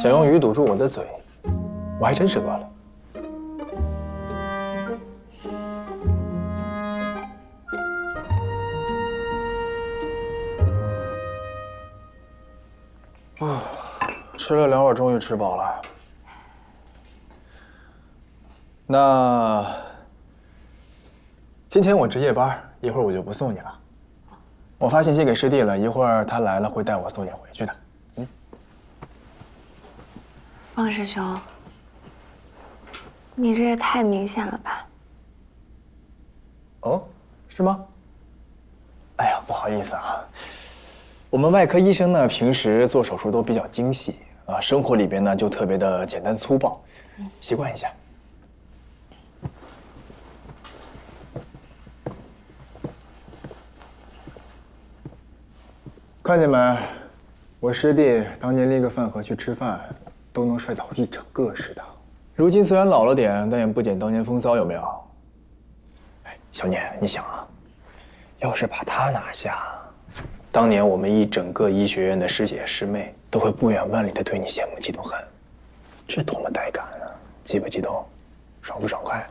想用鱼堵住我的嘴，我还真是饿了。啊，吃了2碗，终于吃饱了。那今天我值夜班，一会儿我就不送你了。我发信息给师弟了，一会儿他来了会带我送你回去的。方师兄，你这也太明显了吧？哦，是吗？哎呀，不好意思啊，我们外科医生呢，平时做手术都比较精细啊，生活里边呢就特别的简单粗暴，习惯一下。看见没？我师弟当年拎个饭盒去吃饭，都能摔倒一整个食堂。如今虽然老了点，但也不减当年风骚，有没有？哎，小聂，你想啊，要是把他拿下，当年我们一整个医学院的师姐师妹都会不远万里的对你羡慕嫉妒恨，这多么带感啊！激不激动？爽不爽快？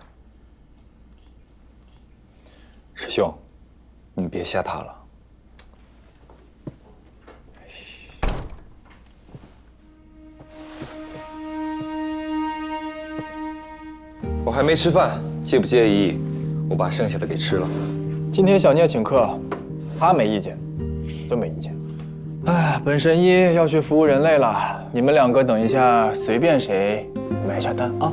师兄，你别吓他了。我还没吃饭，介不介意我把剩下的给吃了？今天小聂请客，他没意见，真没意见。哎，本神医要去服务人类了，你们2个等一下，随便谁买一下单啊。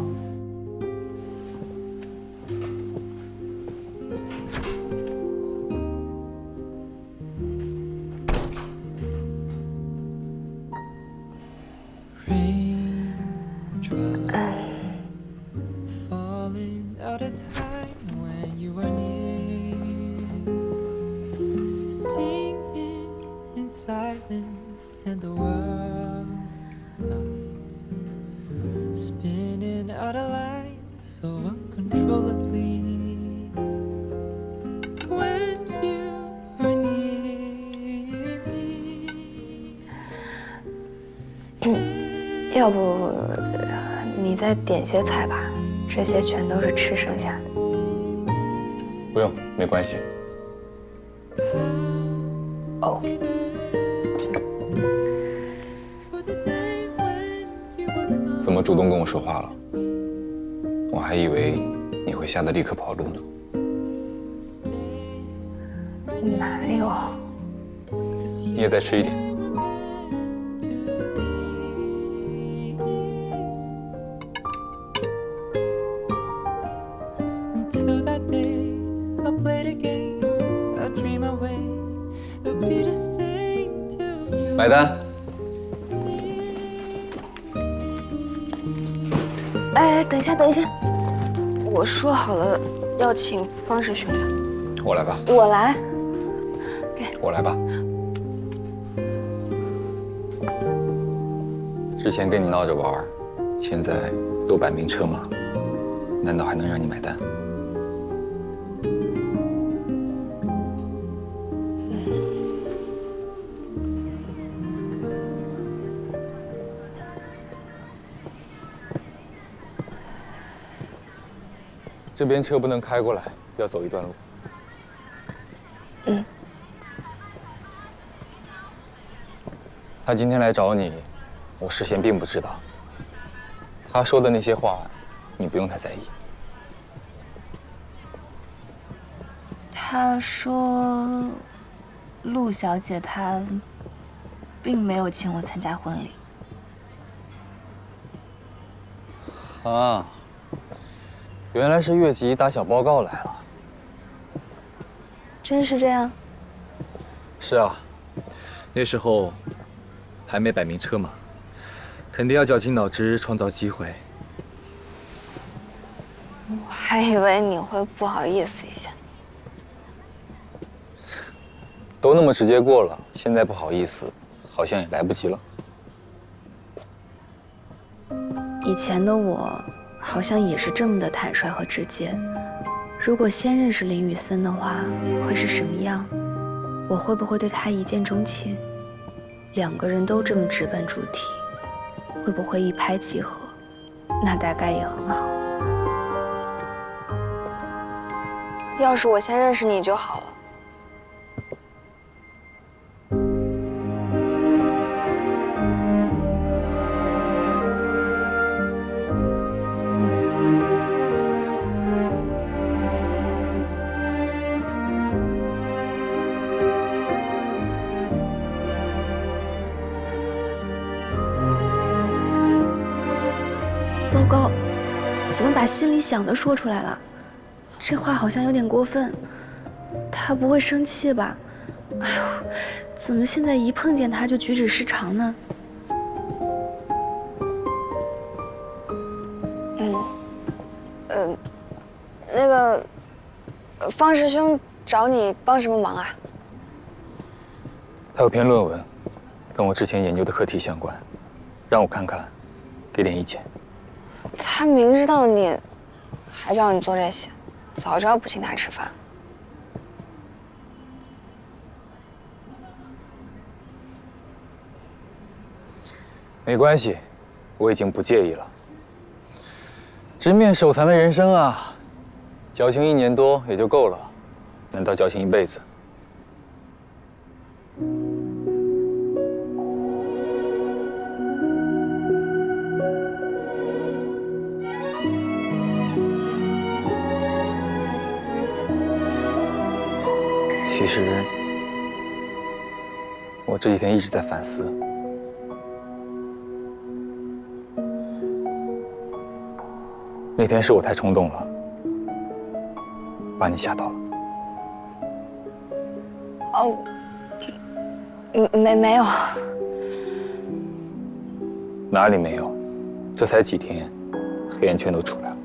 Falling out of time when you are near, singing in silence and the world stops, spinning out of line so uncontrollably. When you are near me， 要不你再点些菜吧，这些全都是吃剩下的。不用，没关系。哦。怎么主动跟我说话了？我还以为你会吓得立刻跑路呢。哪有？你也再吃一点。买单。哎，等一下，等一下，我说好了要请方师兄的。我来吧。我来。我来吧。之前跟你闹着玩，现在都摆明车马，难道还能让你买单？这边车不能开过来，要走一段路。嗯。他今天来找你，我事先并不知道。他说的那些话，你不用太在意。他说，陆小姐她并没有请我参加婚礼。啊。原来是越级打小报告来了。真是这样？是啊，那时候还没摆明车马，肯定要绞尽脑汁创造机会。我还以为你会不好意思一下。都那么直接过了，现在不好意思，好像也来不及了。以前的我。好像也是这么的坦率和直接。如果先认识林雨森的话，会是什么样？我会不会对他一见钟情？两个人都这么直奔主题，会不会一拍即合？那大概也很好。要是我先认识你就好了。糟糕，怎么把心里想的说出来了？这话好像有点过分。他不会生气吧？哎呦，怎么现在一碰见他就举止失常呢？那个，方师兄找你帮什么忙啊？他有篇论文，跟我之前研究的课题相关，让我看看，给点意见。他明知道你，还叫你做这些，早知道不请他吃饭。没关系，我已经不介意了。直面手残的人生啊，矫情1年多也就够了，难道矫情一辈子？其实，我这几天一直在反思。那天是我太冲动了，把你吓到了。哦，没有。哪里没有？这才几天，黑眼圈都出来了。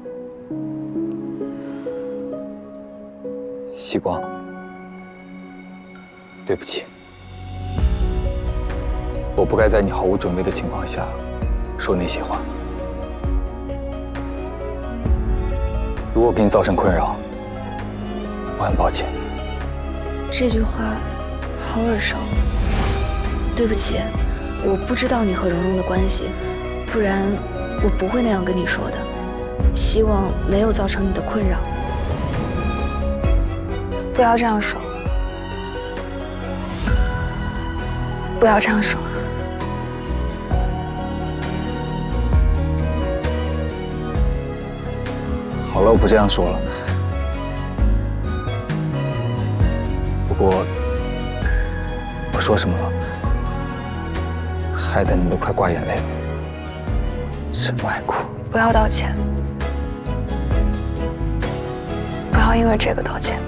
希光，对不起，我不该在你毫无准备的情况下说那些话。如果给你造成困扰，我很抱歉。这句话好耳熟。对不起，我不知道你和蓉蓉的关系，不然我不会那样跟你说的。希望没有造成你的困扰。不要这样说，不要这样说。好了，我不这样说了。不过，我说什么了？害得你都快挂眼泪了，真爱哭。不要道歉，不要因为这个道歉。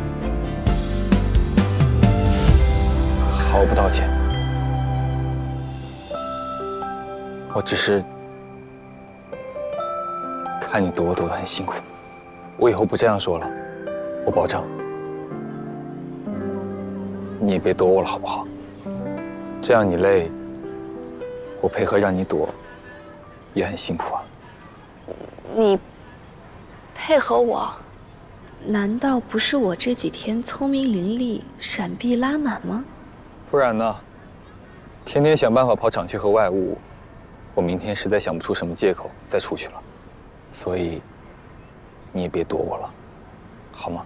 好，我不道歉。我只是看你躲我躲得很辛苦，我以后不这样说了，我保证。你也别躲我了，好不好？这样你累，我配合让你躲，也很辛苦啊。你配合我，难道不是我这几天聪明伶俐，闪避拉满吗？不然呢？天天想办法跑厂区和外务，我明天实在想不出什么借口再出去了，所以你也别躲我了，好吗？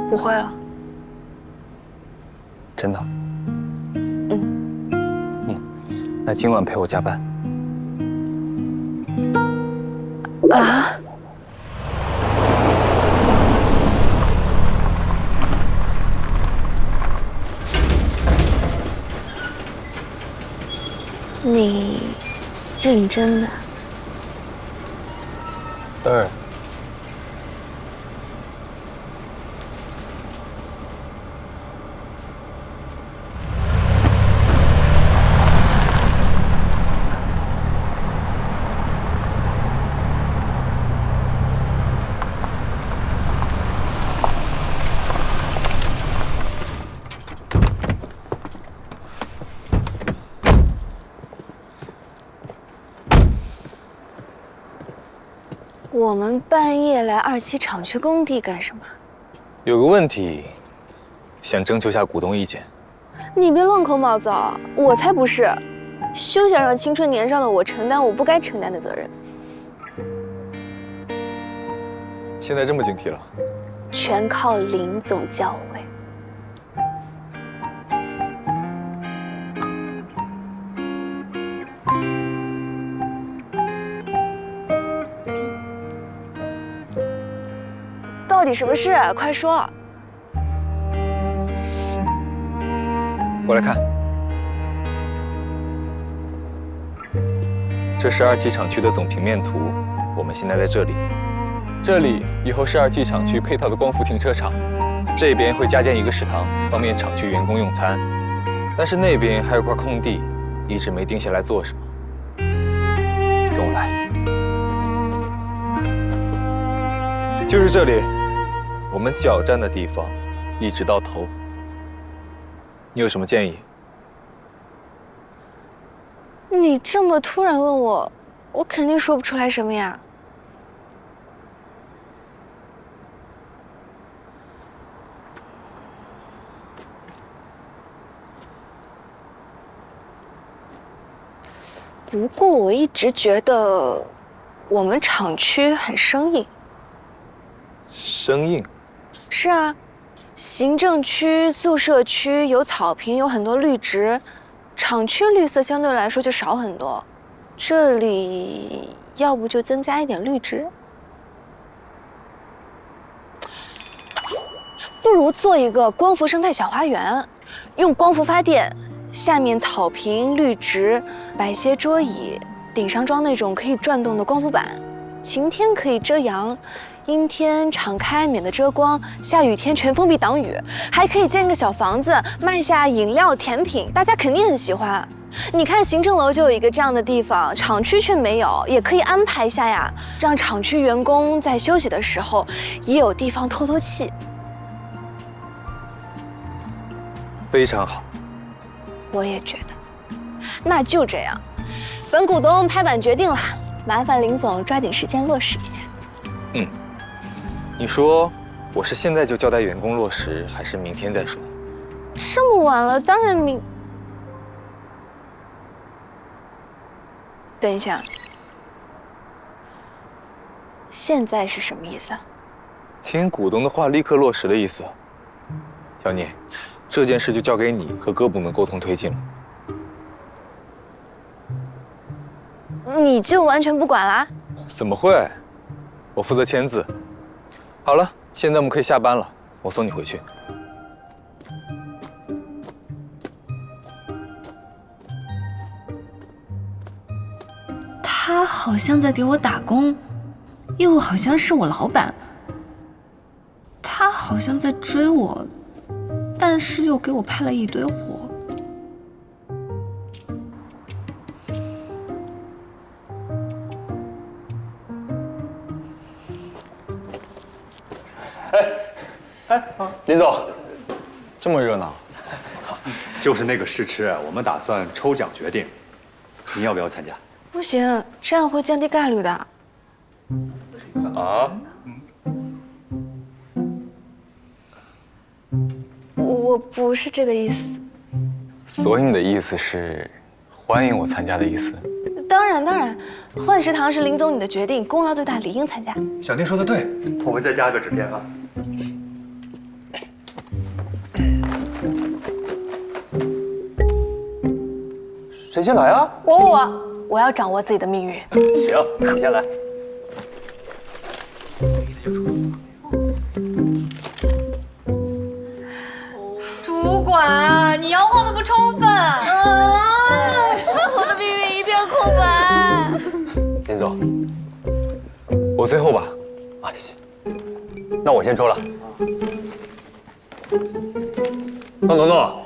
不会了。真的？那今晚陪我加班。啊？你认真的？当然。我们半夜来2期厂区工地干什么？有个问题，想征求下股东意见。你别乱扣帽子啊！我才不是，休想让青春年少的我承担我不该承担的责任。现在这么警惕了？全靠林总教诲。到底什么事？快说！我来看，这是2期厂区的总平面图。我们现在在这里，这里以后是2期厂区配套的光伏停车场，这边会加建一个食堂，方便厂区员工用餐。但是那边还有块空地，一直没定下来做什么。跟我来，就是这里。我们脚站的地方，一直到头。你有什么建议？你这么突然问我，我肯定说不出来什么呀。不过我一直觉得我们厂区很生硬。生硬？是啊，行政区、宿舍区有草坪，有很多绿植，厂区绿色相对来说就少很多。这里要不就增加一点绿植，不如做一个光伏生态小花园，用光伏发电，下面草坪、绿植，摆些桌椅，顶上装那种可以转动的光伏板，晴天可以遮阳，阴天敞开免得遮光，下雨天全封闭挡雨，还可以建个小房子卖下饮料甜品，大家肯定很喜欢。你看行政楼就有一个这样的地方，厂区却没有，也可以安排一下呀，让厂区员工在休息的时候也有地方透透气。非常好。我也觉得，那就这样，本股东拍板决定了，麻烦林总抓紧时间落实一下。嗯，你说我是现在就交代员工落实，还是明天再说？这么晚了，当然等一下，现在是什么意思啊？听股东的话，立刻落实的意思。小聂，这件事就交给你和各部门沟通推进了。你就完全不管啦？怎么会？我负责签字。好了，现在我们可以下班了，我送你回去。他好像在给我打工，又好像是我老板。他好像在追我，但是又给我派了一堆活。林总，这么热闹，就是那个试吃，我们打算抽奖决定，你要不要参加？不行，这样会降低概率的。啊？我不是这个意思。所以你的意思是欢迎我参加的意思？当然，换食堂是林总你的决定，功劳最大，理应参加。小聂说的对，我们再加个纸片啊。谁先来啊？我要掌握自己的命运。行，你先来。主管，你摇晃的不充分我的命运一片空白。林总，我最后吧。啊，行，那我先抽了。诺诺，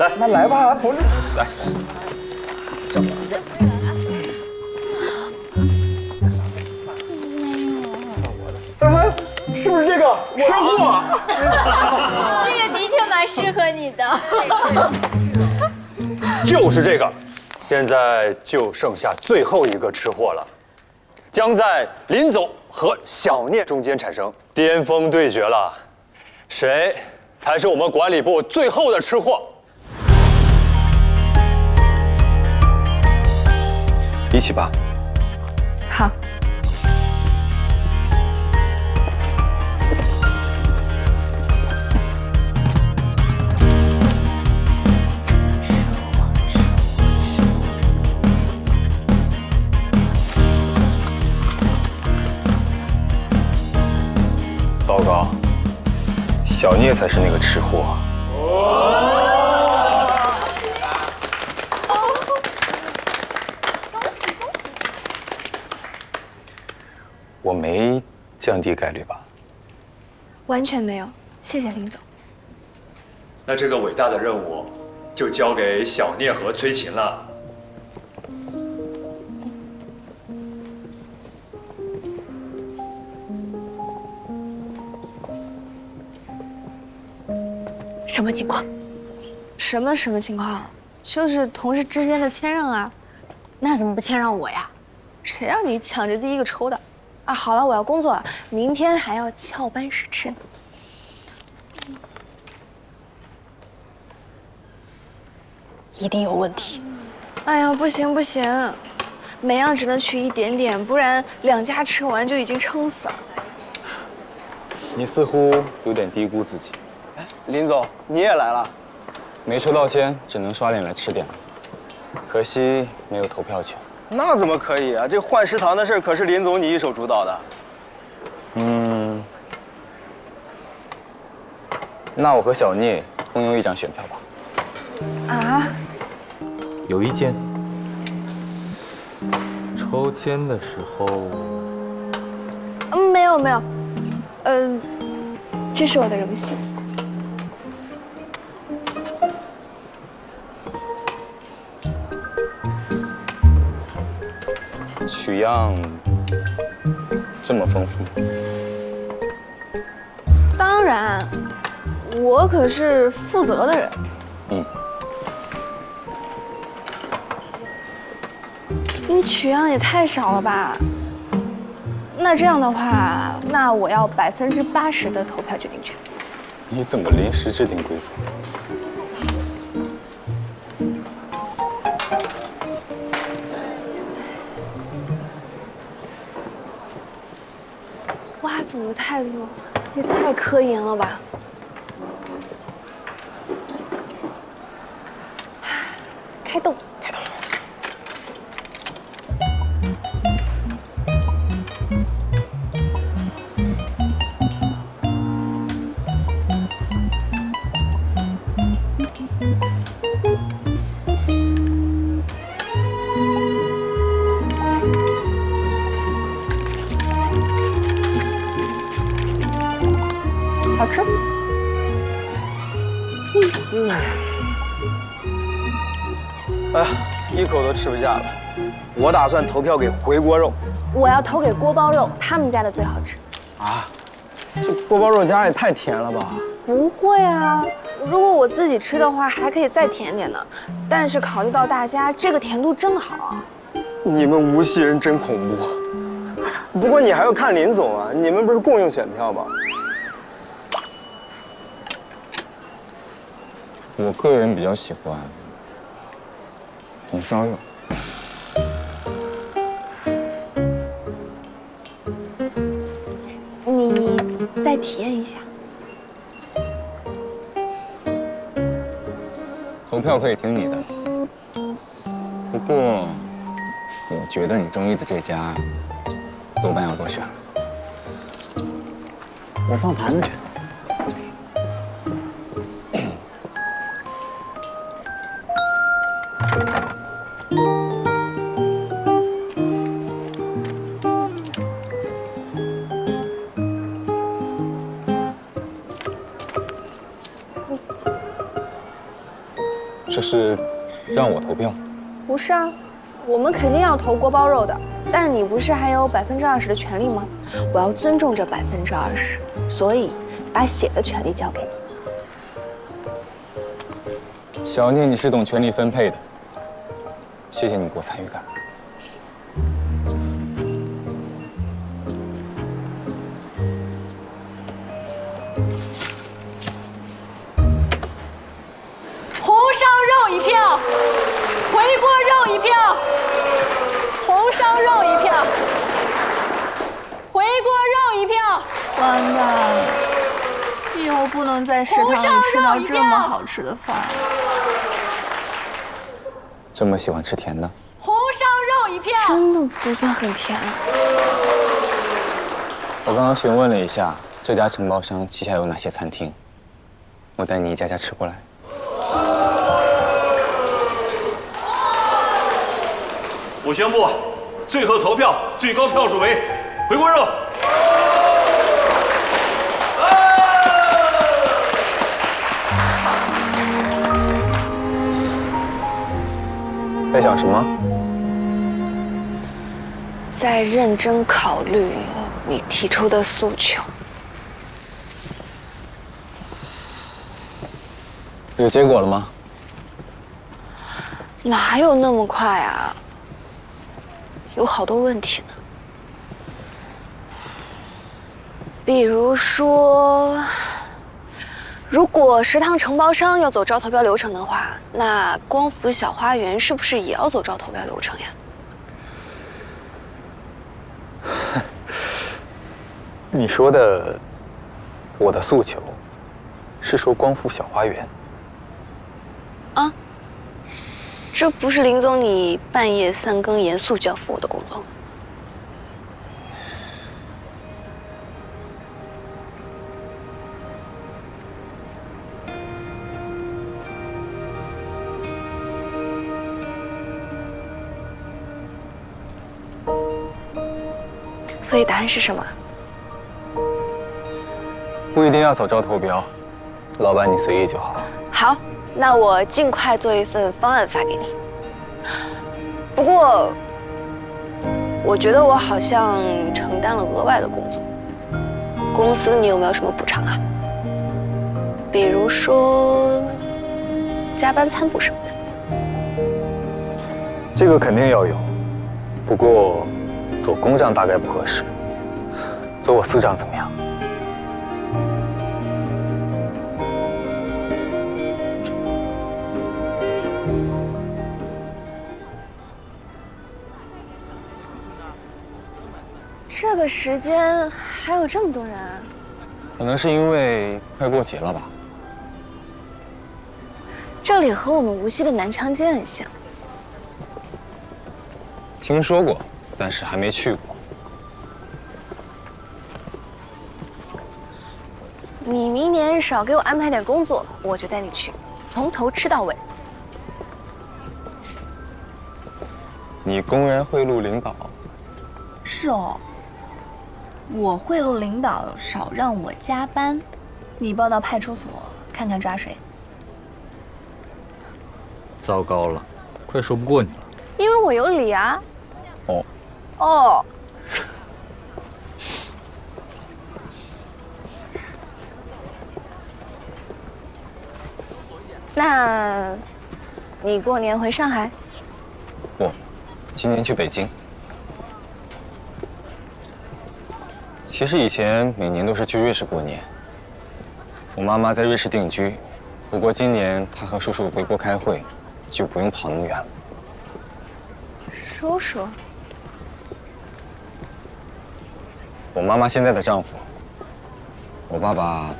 来，那来吧，同志，来。是不是这个吃货？这个的确蛮适合你的。就是这个，现在就剩下最后一个吃货了，将在林总和小聂中间产生巅峰对决了，谁才是我们管理部最后的吃货？一起吧。好。糟糕，小聂才是那个吃货。我没降低概率吧？完全没有，谢谢林总。那这个伟大的任务就交给小聂和崔琴了。什么情况？什么情况？就是同事之间的谦让啊。那怎么不谦让我呀？谁让你抢着第一个抽的？啊，好了，我要工作了，明天还要翘班试吃呢。一定有问题。哎呀，不行，每样只能取一点点，不然2家吃完就已经撑死了。你似乎有点低估自己。林总，你也来了？没抽到签，只能刷脸来吃点了。可惜没有投票权。那怎么可以啊？这换食堂的事可是林总你一手主导的。那我和小聂共用1张选票吧。啊？有意见？抽签的时候，有没有，这是我的荣幸。取样这么丰富，当然，我可是负责的人。你取样也太少了吧？那这样的话，那我要80%的投票决定权。你怎么临时制定规则？花总的态度也太科研了吧！开动！开动！好吃。哎呀，一口都吃不下了。我打算投票给回锅肉。我要投给锅包肉，他们家的最好吃。啊，这锅包肉加也太甜了吧？不会啊，如果我自己吃的话，还可以再甜点呢。但是考虑到大家，这个甜度正好。你们无锡人真恐怖。不过你还要看林总啊，你们不是共用选票吗？我个人比较喜欢红烧肉。你再体验一下。投票可以听你的，不过我觉得你中意的这家多半要多选了。我放盘子去。这是让我投票？不是啊，我们肯定要投锅包肉的。但你不是还有20%的权利吗？我要尊重这20%，所以把写的权利交给你。小聂，你是懂权力分配的，谢谢你给我参与感。红烧肉一票，回锅肉一票，红烧肉一票，回锅肉一票。完蛋了，以后不能在食堂里吃到这么好吃的饭。这么喜欢吃甜的？红烧肉一票，真的不算很甜。我刚刚询问了一下这家承包商旗下有哪些餐厅，我带你一家家吃过来。我宣布，最后投票最高票数为回锅肉。在想什么？在认真考虑你提出的诉求。有结果了吗？哪有那么快啊？有好多问题呢。比如说，如果食堂承包商要走招投标流程的话，那光福小花园是不是也要走招投标流程呀？你说的，我的诉求，是说光复小花园。啊，这不是林总你半夜3更严肃交付我的工作吗？所以答案是什么？不一定要早招投标，老板你随意就好。好，那我尽快做一份方案发给你。不过，我觉得我好像承担了额外的工作。公司你有没有什么补偿啊？比如说加班餐补什么的。这个肯定要有，不过做工账大概不合适，做我私账怎么样？这个时间还有这么多人啊？可能是因为快过节了吧。这里和我们无锡的南长街很像。听说过，但是还没去过。你明年少给我安排点工作，我就带你去，从头吃到尾。你公然贿赂领导？是哦。我贿赂领导，少让我加班，你报到派出所看看抓谁。糟糕了，快说不过你了。因为我有理啊。哦。哦。那，你过年回上海？不，今年去北京。其实以前每年都是去瑞士过年。我妈妈在瑞士定居，不过今年她和叔叔回国开会，就不用跑那么远了。叔叔？我妈妈现在的丈夫，我爸爸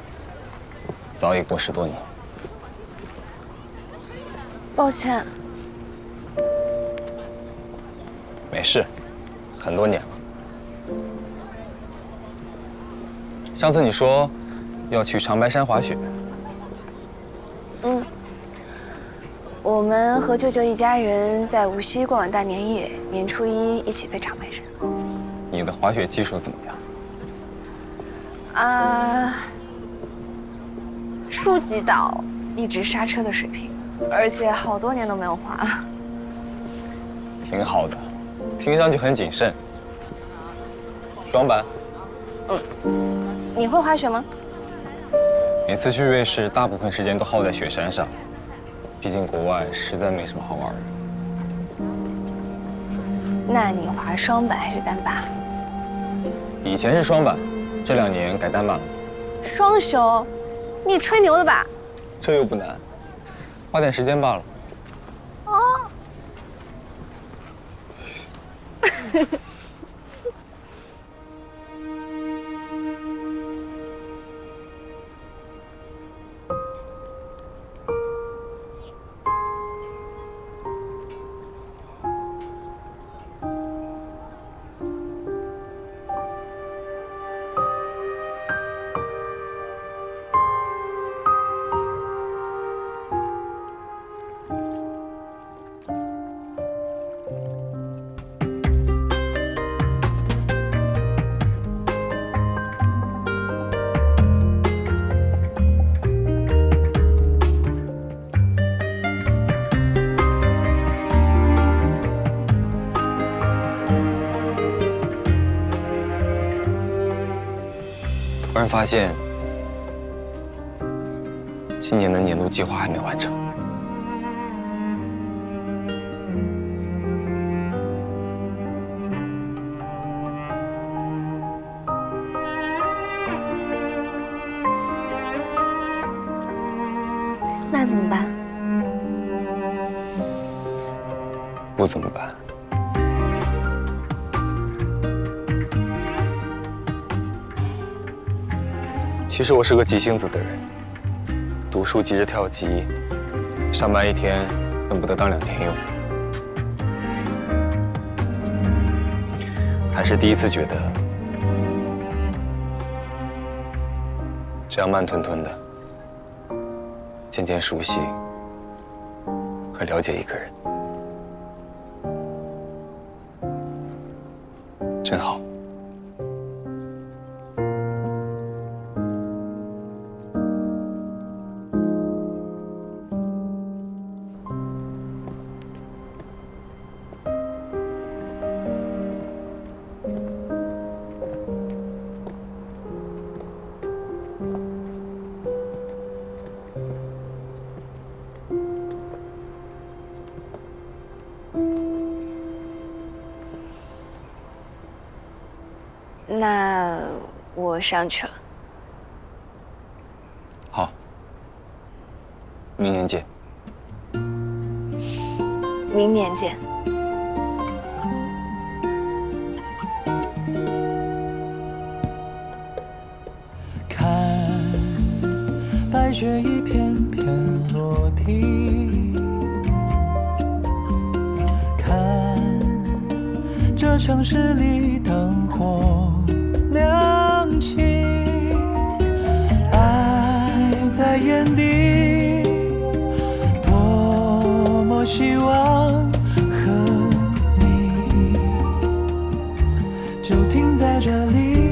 早已过10多年。抱歉。没事，很多年了。上次你说要去长白山滑雪。嗯。我们和舅舅一家人在无锡过完大年夜，年初1一起飞长白山。你的滑雪技术怎么样？初级到一直刹车的水平，而且好多年都没有滑了。挺好的，听上去很谨慎。双板。你会滑雪吗？每次去瑞士，大部分时间都耗在雪山上，毕竟国外实在没什么好玩的。那你滑双板还是单板？以前是双板，这2年改单板了。双休？你吹牛的吧？这又不难，花点时间罢了。哦。突然发现，今年的年度计划还没完成。那怎么办？不怎么办？其实我是个急性子的人，读书急着跳级，上班1天恨不得当2天用。还是第一次觉得，这样慢吞吞的，渐渐熟悉和了解一个人，真好。我上去了。好，明年见。明年见。看白雪一片片落地，看这城市里灯火亮起，爱在眼底，多么希望和你就停在这里。